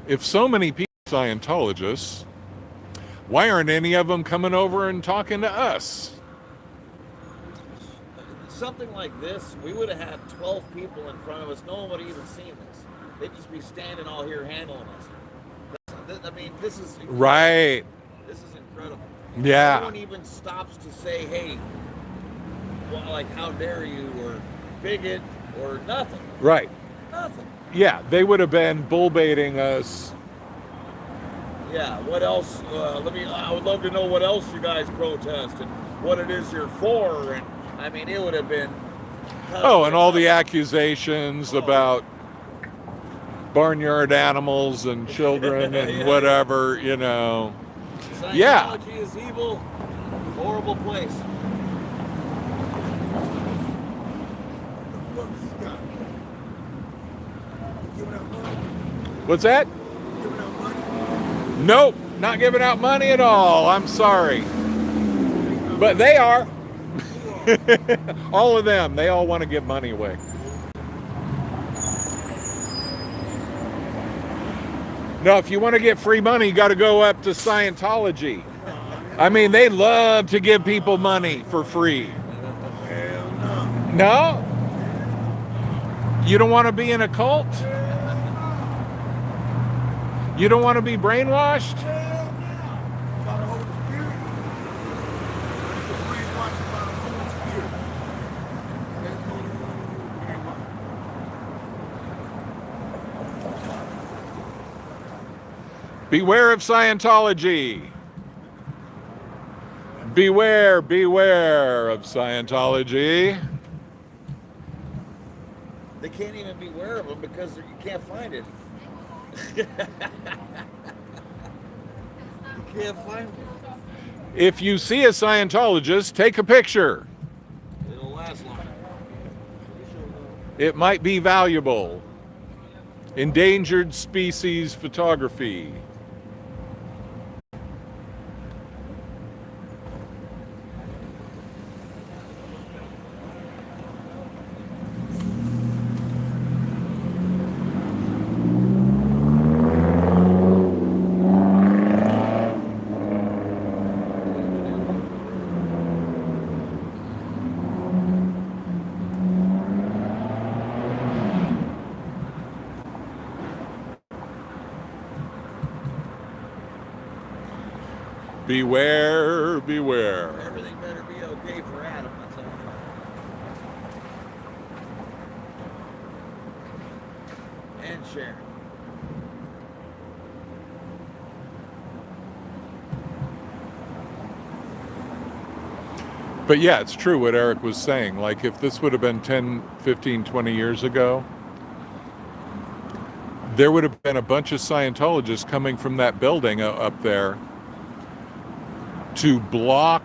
if so many people are Scientologists, why aren't any of them coming over and talking to us? Something like this, we would have had 12 people in front of us. No one would have even seen this. They'd just be standing all here handling us. I mean, this is incredible. Right. This is incredible. Yeah. No one even stops to say, hey, well, like, how dare you, or bigot, or nothing. Right. Nothing. Yeah, they would have been bull baiting us. Yeah, what else? I would love to know what else you guys protest and what it is you're for. And I mean, it would have been. Oh, and all the accusations about barnyard animals and children and Yeah. whatever, you know. Yeah. Scientology is evil, horrible place. What's that? Nope, not giving out money at all. I'm sorry. But they are. All of them, they all want to give money away. No, if you want to get free money, you got to go up to Scientology. I mean, they love to give people money for free. No? You don't want to be in a cult? You don't want to be brainwashed? Beware of Scientology. Beware, beware of Scientology. They can't even beware of them because you can't find it. You can't find it. If you see a Scientologist, take a picture. It'll last longer. It might be valuable. Endangered species photography. Beware, beware. Everything better be okay for Adam. That's all. And Sharon. But yeah, it's true what Eric was saying. Like, if this would have been 10, 15, 20 years ago, there would have been a bunch of Scientologists coming from that building up there to block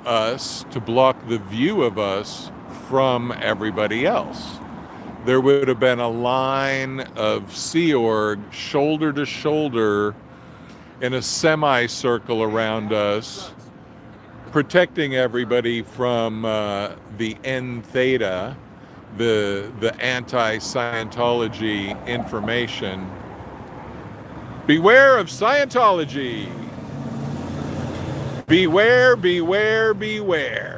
us, to block the view of us from everybody else. There would have been a line of Sea Org shoulder to shoulder in a semicircle around us, protecting everybody from the N Theta, the anti-Scientology information. Beware of Scientology. Beware, beware, beware.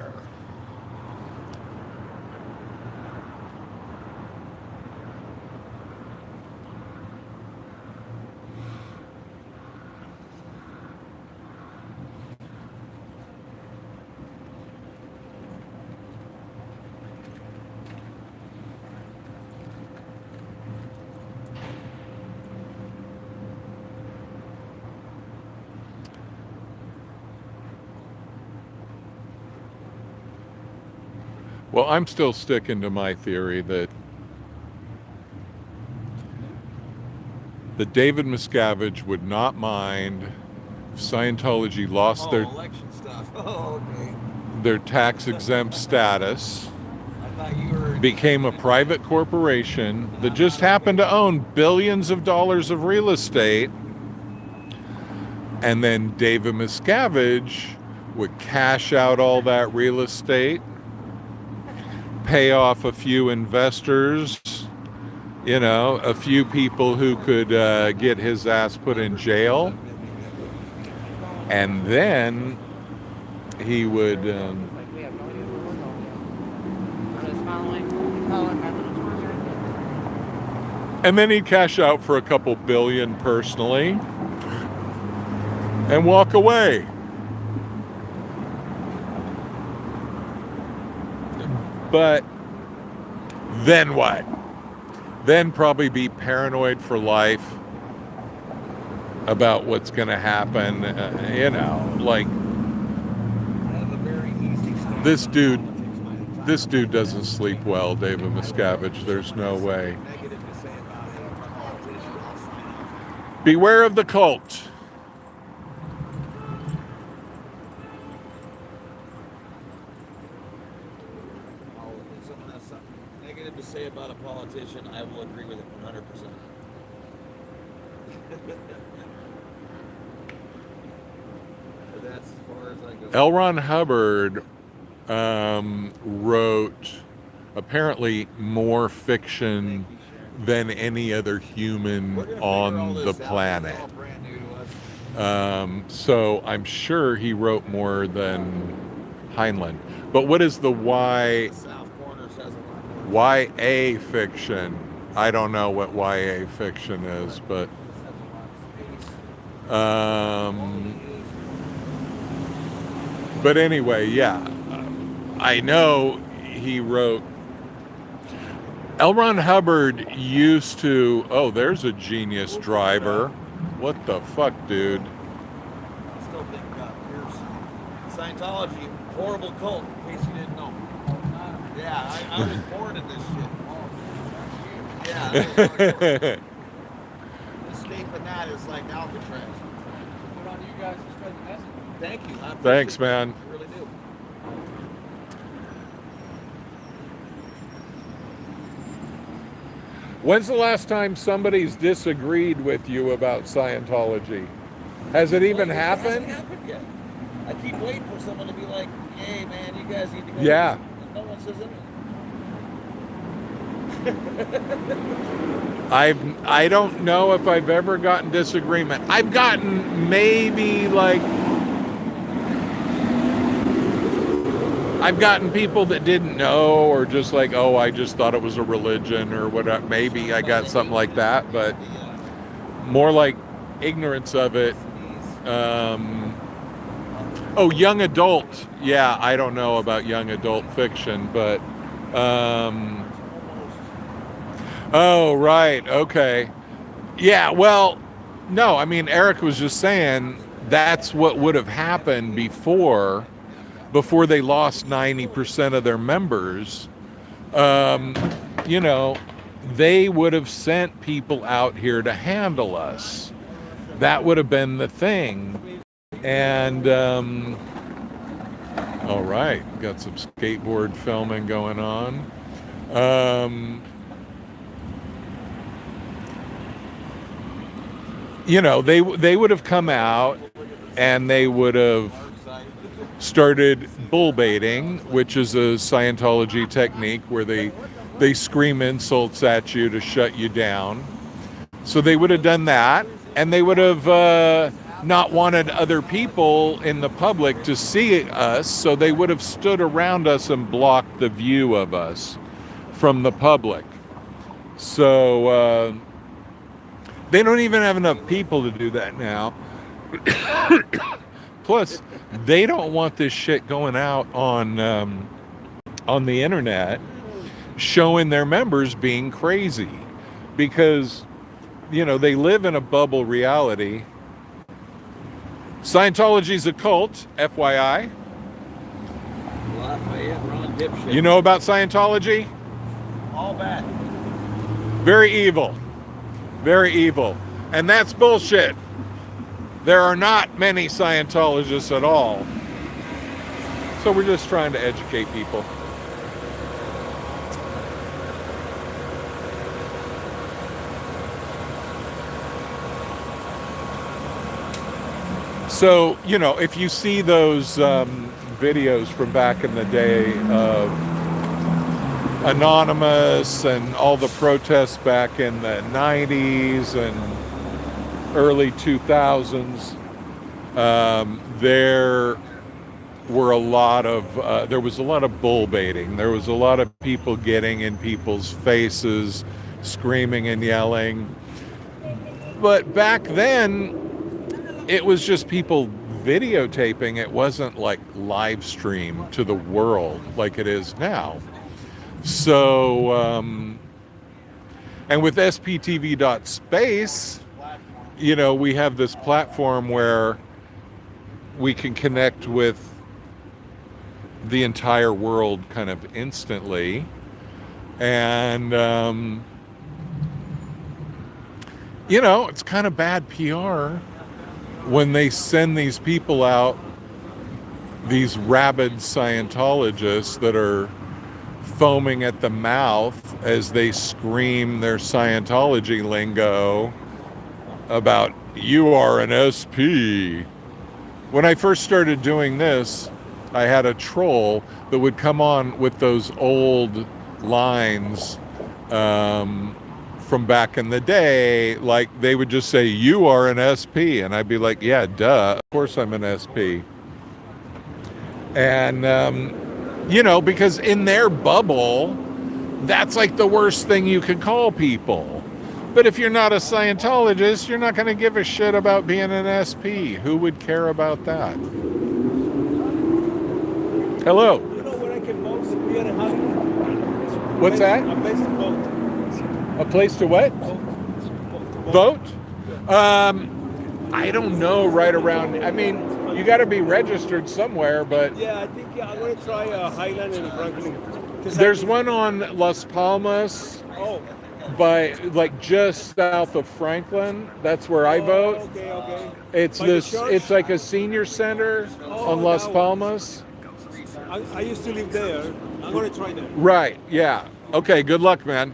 Well, I'm still sticking to my theory that David Miscavige would not mind if Scientology lost their election stuff. Oh, okay. their tax exempt status, I thought you were. became a private corporation that just happened to own billions of dollars of real estate. And then David Miscavige would cash out all that real estate, pay off a few investors, you know, a few people who could get his ass put in jail. And then he would... Like we have no idea where we're going. I'm just following my little tours right there. And then he'd cash out for a couple billion personally and walk away. But then what? Then probably be paranoid for life about what's going to happen. You know, like this dude doesn't sleep well, David Miscavige. There's no way. Beware of the cult. If someone has something negative to say about a politician, I will agree with it 100%. But that's as far as I go. L. Ron Hubbard wrote apparently more fiction than any other human on the planet. So I'm sure he wrote more than Heinlein. But what is the YA fiction? I don't know what YA fiction is, but anyway, yeah. I know he wrote. L. Ron Hubbard used to. Oh, there's a genius driver. What the fuck, dude? I still think Scientology, horrible cult, in case you didn't know. Yeah, I was born in this shit. Yeah. Escaping that is like Alcatraz. Good on you guys to spread the message. Thank you. I Thanks, appreciate it. man. I really do. When's the last time somebody's disagreed with you about Scientology? Has it even It hasn't happened? happened yet. I keep waiting for someone to be like, hey man, you guys need to go. Yeah. And no one says anything. I don't know if I've ever gotten disagreement. I've gotten maybe like I've gotten people that didn't know, or just like, oh, I just thought it was a religion or whatever. Maybe I got something like that, but more like ignorance of it. Oh, young adult. Yeah, I don't know about young adult fiction, but oh, right. Okay. Yeah, well, no, I mean, Eric was just saying that's what would have happened before they lost 90% of their members. You know, they would have sent people out here to handle us. That would have been the thing. And, all right, got some skateboard filming going on. You know, they would have come out and they would have started bull baiting, which is a Scientology technique where they scream insults at you to shut you down. So they would have done that, and they would have not wanted other people in the public to see us, so they would have stood around us and blocked the view of us from the public. So they don't even have enough people to do that now. Plus, they don't want this shit going out on the internet, showing their members being crazy, because, you know, they live in a bubble reality. Scientology's a cult, FYI. Lafayette, Ron Dipshit. You know about Scientology? All bad. Very evil. Very evil. And that's bullshit. There are not many Scientologists at all. So we're just trying to educate people. So, you know, if you see those videos from back in the day of Anonymous and all the protests back in the 90s and early 2000s, there was a lot of bull baiting. There was a lot of people getting in people's faces, screaming and yelling. But back then, it was just people videotaping. It wasn't like live stream to the world like it is now. So, and with SPTV.space, you know, we have this platform where we can connect with the entire world kind of instantly. And, you know, it's kind of bad PR when they send these people out, these rabid Scientologists that are foaming at the mouth as they scream their Scientology lingo about, you are an SP. When I first started doing this, I had a troll that would come on with those old lines from back in the day. Like, they would just say, you are an SP. And I'd be like, yeah, duh, of course I'm an SP. And, you know, because in their bubble, that's like the worst thing you could call people. But if you're not a Scientologist, you're not going to give a shit about being an SP. Who would care about that? Hello. You know where I can vote? Here in Hollywood. What's that? A place to vote. A place to what? Vote? I don't know, right around, I mean, you got to be registered somewhere, but... Yeah, I think I'm going to try Highland and Franklin. There's one on Las Palmas, by, like, just south of Franklin. That's where I vote. Okay. It's it's like a senior center on Las Palmas. I used to live there. I'm going to try that. Right, yeah. Okay, good luck, man.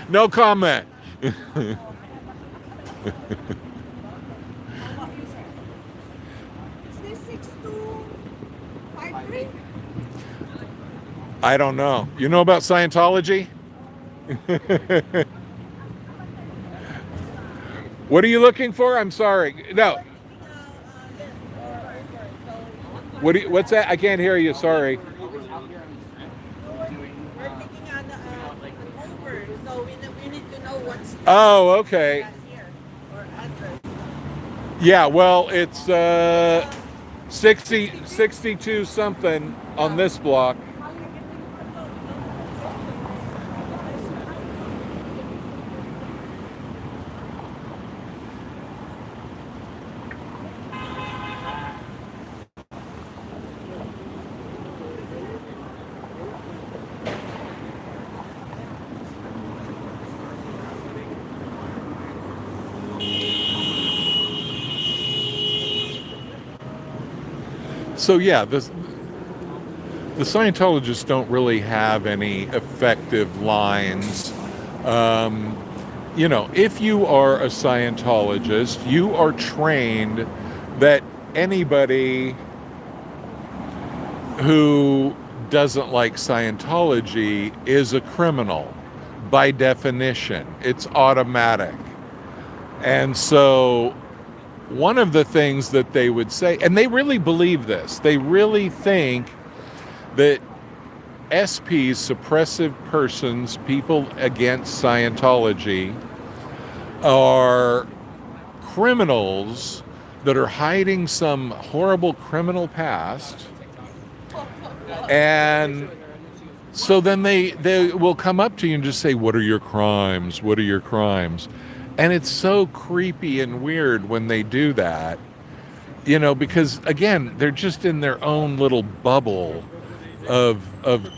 No comment. Is this 6253? I don't know. You know about Scientology? What are you looking for? I'm sorry. No. What's that? I can't hear you. Sorry. We're taking on Uber, so we need to know what's Oh, okay. here or address. Yeah, well, it's 62 something on this block. So yeah, the Scientologists don't really have any effective lines. You know, if you are a Scientologist, you are trained that anybody who doesn't like Scientology is a criminal by definition. It's automatic. And so one of the things that they would say, and they really believe this, they really think that SPs, suppressive persons, people against Scientology, are criminals that are hiding some horrible criminal past. And so then they will come up to you and just say, what are your crimes? What are your crimes? And it's so creepy and weird when they do that, you know, because again, they're just in their own little bubble of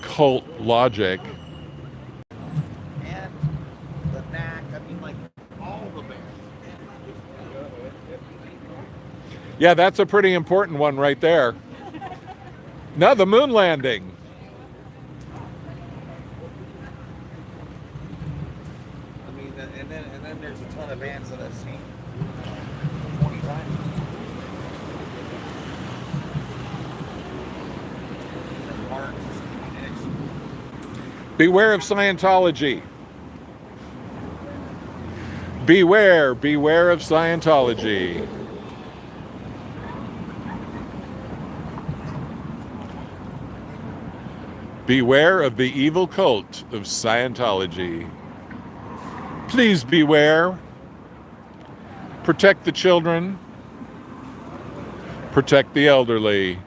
cult logic. And the knack, I mean, like, all the bands. Yeah, that's a pretty important one right there. No, the moon landing. I mean, and then there's a ton of bands that I've seen 20 times. From Mark to Stevie Nicks. Beware of Scientology. Beware of Scientology. Beware of the evil cult of Scientology. Please beware. Protect the children. Protect the elderly.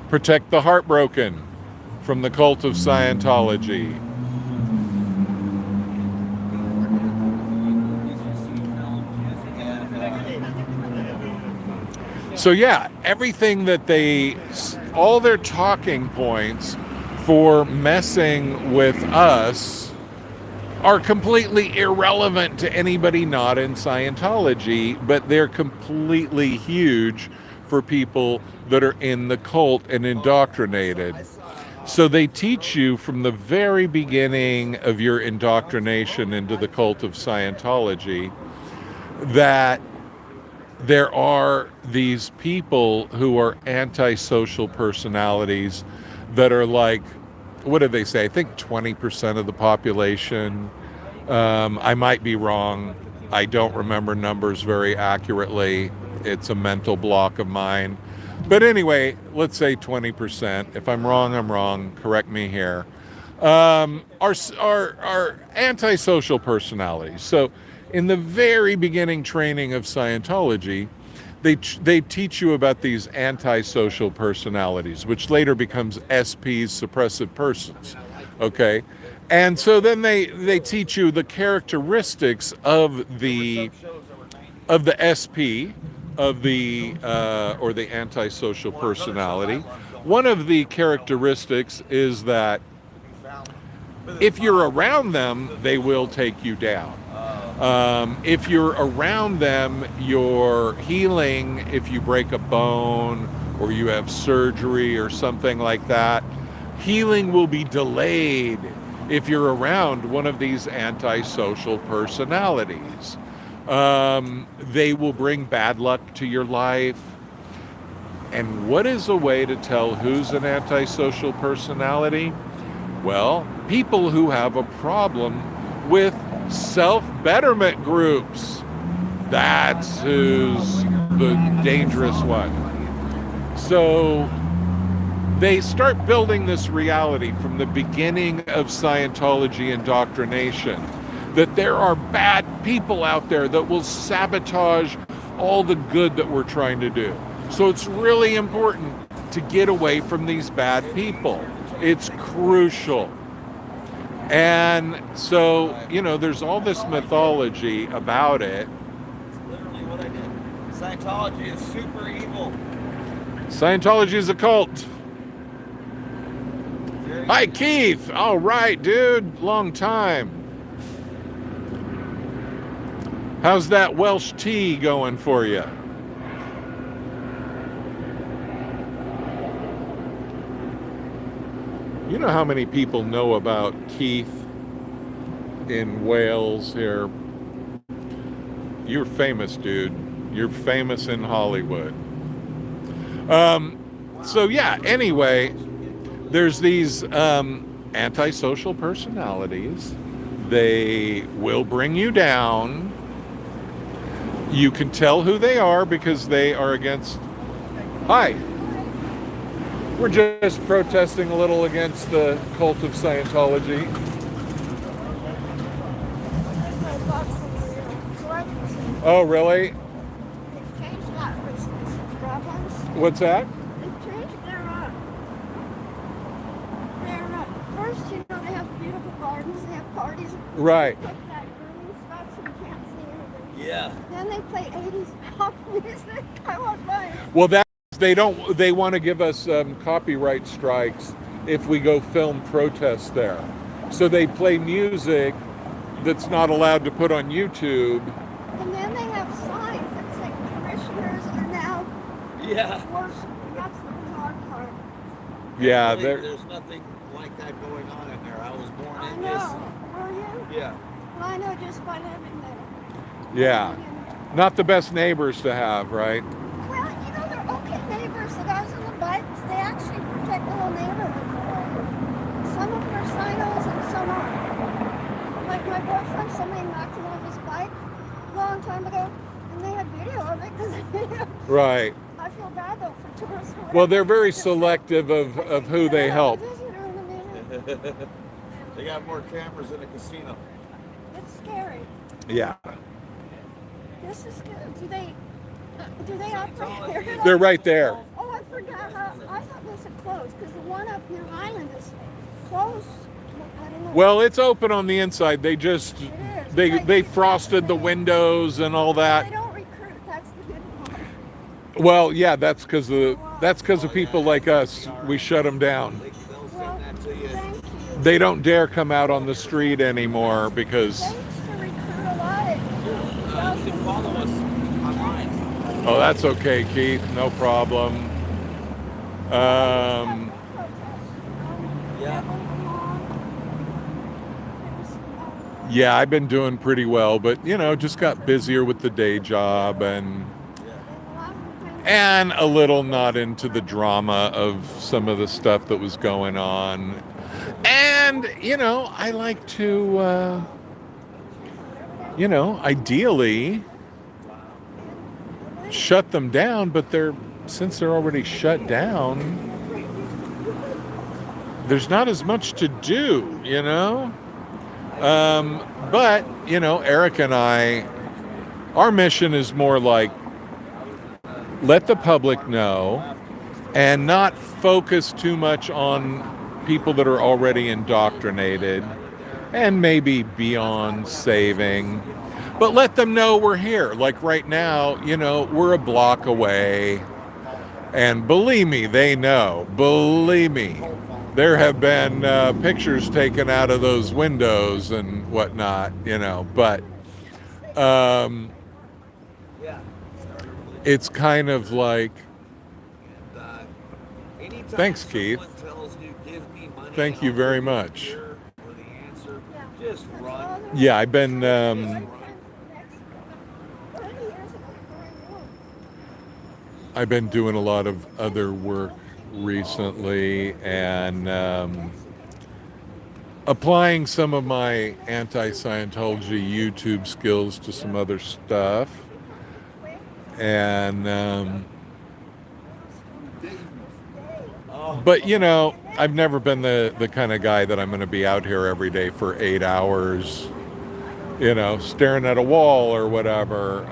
Protect the heartbroken from the cult of Scientology. So yeah, everything that all their talking points for messing with us are completely irrelevant to anybody not in Scientology, but they're completely huge for people that are in the cult and indoctrinated. So they teach you from the very beginning of your indoctrination into the cult of Scientology that there are these people who are antisocial personalities that are like, what do they say? I think 20% of the population. I might be wrong. I don't remember numbers very accurately. It's a mental block of mine. But anyway, let's say 20%. If I'm wrong, I'm wrong. Correct me here. Are antisocial personalities. So in the very beginning training of Scientology, they teach you about these antisocial personalities, which later becomes SPs, suppressive persons. Okay? And so then they teach you the characteristics of the SP, of the or the antisocial personality. One of the characteristics is that if you're around them, they will take you down. If you're around them, you're healing. If you break a bone or you have surgery or something like that, healing will be delayed if you're around one of these antisocial personalities. They will bring bad luck to your life. And what is a way to tell who's an antisocial personality? Well, people who have a problem with self-betterment groups. That's who's the dangerous one. So they start building this reality from the beginning of Scientology indoctrination that there are bad people out there that will sabotage all the good that we're trying to do. So it's really important to get away from these bad people. It's crucial. And so, there's all this mythology about it. It's literally what I did. Scientology is super evil. Scientology is a cult. Hi, Keith. All right, dude. Long time. How's that Welsh tea going for you? You know how many people know about Keith in Wales here? You're famous, dude. You're famous in Hollywood. So yeah, anyway, there's these antisocial personalities. They will bring you down. You can tell who they are because they are against... Hi. We're just protesting a little against the cult of Scientology. Oh, really? They've changed a lot recently. What's that? They've changed their first, they have beautiful gardens, they have parties. Right. They put that green stuff so you can't see anything. Yeah. Then they play 80s pop music. I want mine. Well, they want to give us copyright strikes if we go film protests there. So they play music that's not allowed to put on YouTube. And then they have signs that Yeah. worse. That's the hard part. Yeah, Really, there. there's nothing like that going on in there. I was born I in know. Were you? this. Yeah. Well, I know just by living there. Yeah, not the best neighbors to have, right? Well, you know, they're okay neighbors. The guys on the bikes, they actually protect the whole neighborhood. Some of them are sinos and some aren't. Like my boyfriend, somebody knocked him off his bike a long time ago, and they had video of it because Right. I feel bad though for tourists. Or Well, they're whatever. very selective of who they help. They got more cameras in a casino. It's scary. Yeah, This is good. Do they operate here? they're right there. Oh, I forgot how. I thought this had closed because the one up near Island is closed. I don't know. Well, it's open on the inside. They just It is. they Like, they frosted the windows and all They that. don't recruit. That's the good part. Well, yeah, that's because of people like us. We shut them down. They'll send Well, that to you. thank you. They don't dare come out on the street anymore because They used to recruit a lot. You can follow us online. oh, that's okay, Keith. No problem. Yeah. Yeah, I've been doing pretty well, but just got busier with the day job and a little not into the drama of some of the stuff that was going on. And, I like to, ideally shut them down, but since they're already shut down, there's not as much to do, But, Eric and I, our mission is more like, let the public know and not focus too much on people that are already indoctrinated and maybe beyond saving, but let them know we're here. Like right now, we're a block away, and believe me, they know. Believe me, there have been pictures taken out of those windows and whatnot, but it's kind of like, thanks, Keith. Thank you very much. Just run. Yeah, I've been doing a lot of other work recently and applying some of my anti-Scientology YouTube skills to some other stuff. And but I've never been the kind of guy that I'm going to be out here every day for 8 hours, staring at a wall or whatever.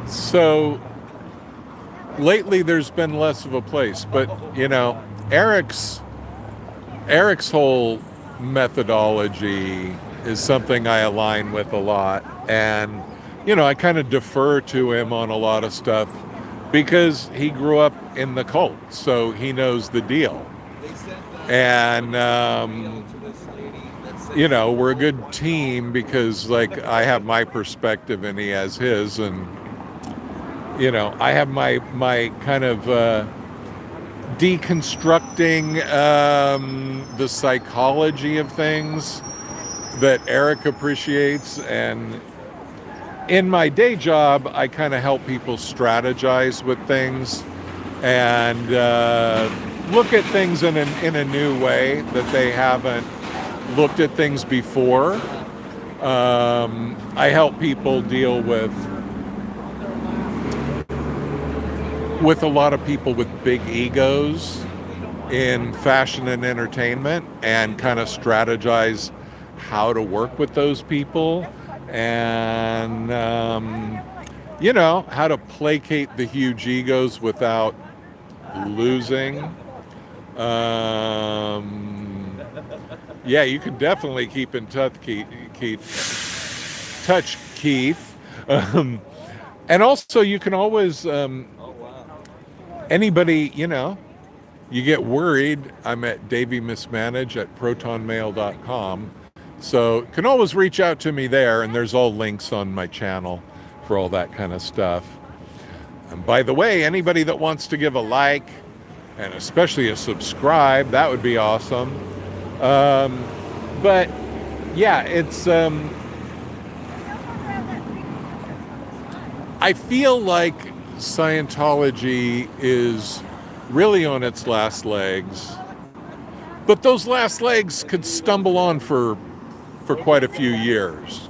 So lately there's been less of a place, but Eric's whole methodology is something I align with a lot, and I kind of defer to him on a lot of stuff because he grew up in the cult, so he knows the deal. And we're a good team because I have my perspective and he has his, and I have my kind of deconstructing the psychology of things that Eric appreciates. And in my day job, I kind of help people strategize with things and look at things in a new way that they haven't looked at things before. I help people deal with a lot of people with big egos in fashion and entertainment, and kind of strategize how to work with those people, and how to placate the huge egos without losing. Yeah, you can definitely keep in touch, Keith. And also you can always anybody, you get worried, I'm at davymismanage@protonmail.com. So you can always reach out to me there, and there's all links on my channel. for all that kind of stuff. And by the way, anybody that wants to give a like and especially a subscribe, that would be awesome. But yeah, it's I feel like Scientology is really on its last legs, but those last legs could stumble on for quite a few years.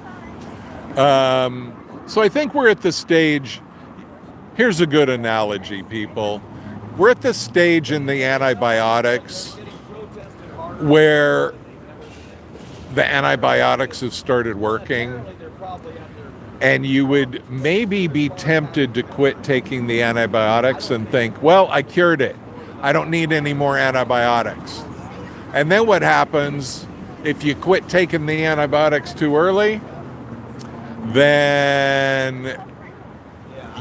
So I think we're at the stage. Here's a good analogy, people. We're at this stage in the antibiotics where the antibiotics have started working, and you would maybe be tempted to quit taking the antibiotics and think, well, I cured it. I don't need any more antibiotics. And then what happens if you quit taking the antibiotics too early? Then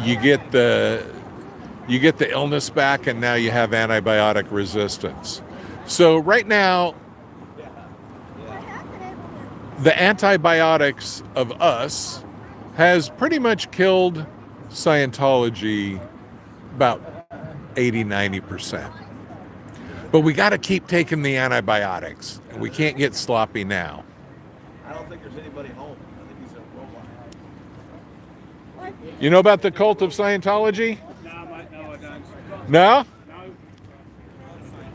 you get the illness back, and now you have antibiotic resistance. So right now, the antibiotics of us has pretty much killed Scientology about 80-90%. But we got to keep taking the antibiotics, and we can't get sloppy now. I don't think there's anybody home. I think he's in a robot. You know about the cult of Scientology? No, I don't. No? No.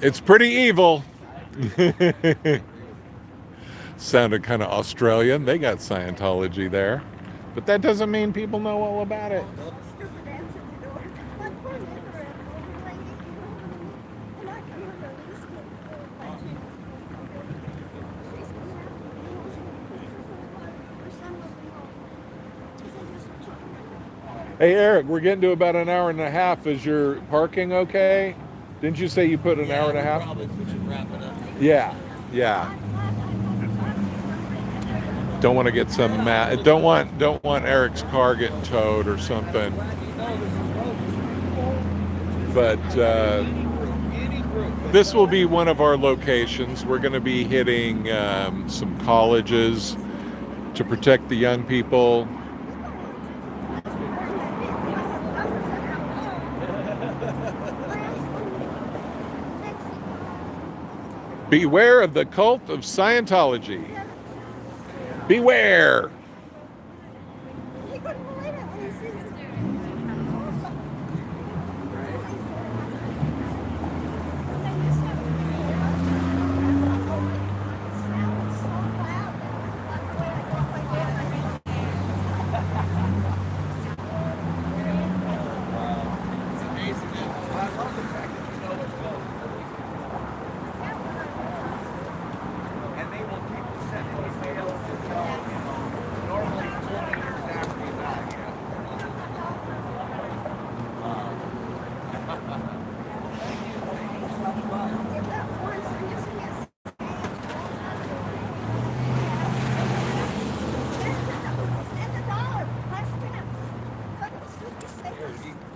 It's pretty evil. Sounded kind of Australian. They got Scientology there. But that doesn't mean people know all about it. Hey, Eric, we're getting to about an hour and a half. Is your parking okay? Didn't you say you put an hour and a half? Probably we should wrap it up. Yeah. Don't want to get some don't want Eric's car getting towed or something. But this will be one of our locations. We're going to be hitting some colleges to protect the young people. Beware of the cult of Scientology. Beware.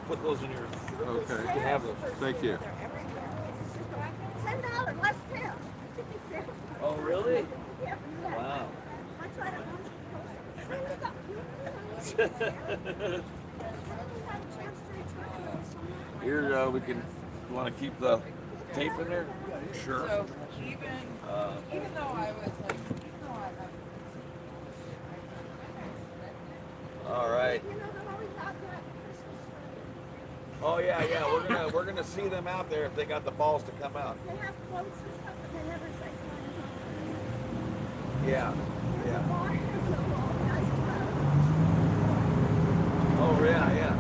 Put those in your. Okay. You can have those. Thank you. $10 less tip. Oh, really? Wow. Here we can. You want to keep the tape in there? Sure. So even though I was like, All right. Oh yeah. We're gonna see them out there if they got the balls to come out. They have floats and stuff, but they never say Yeah. Oh, Oh yeah.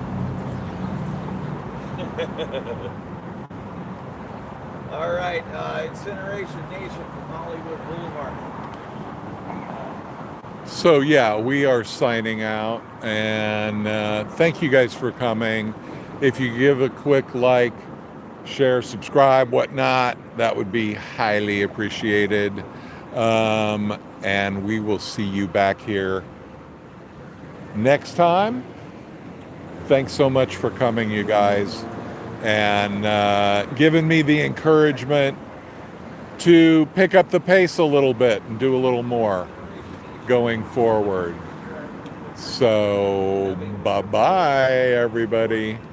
All right, Incineration Nation from Hollywood Boulevard. So yeah, we are signing out, and thank you guys for coming. If you give a quick like, share, subscribe, whatnot, that would be highly appreciated. And we will see you back here next time. Thanks so much for coming, you guys, and giving me the encouragement to pick up the pace a little bit and do a little more going forward. So, bye-bye, everybody.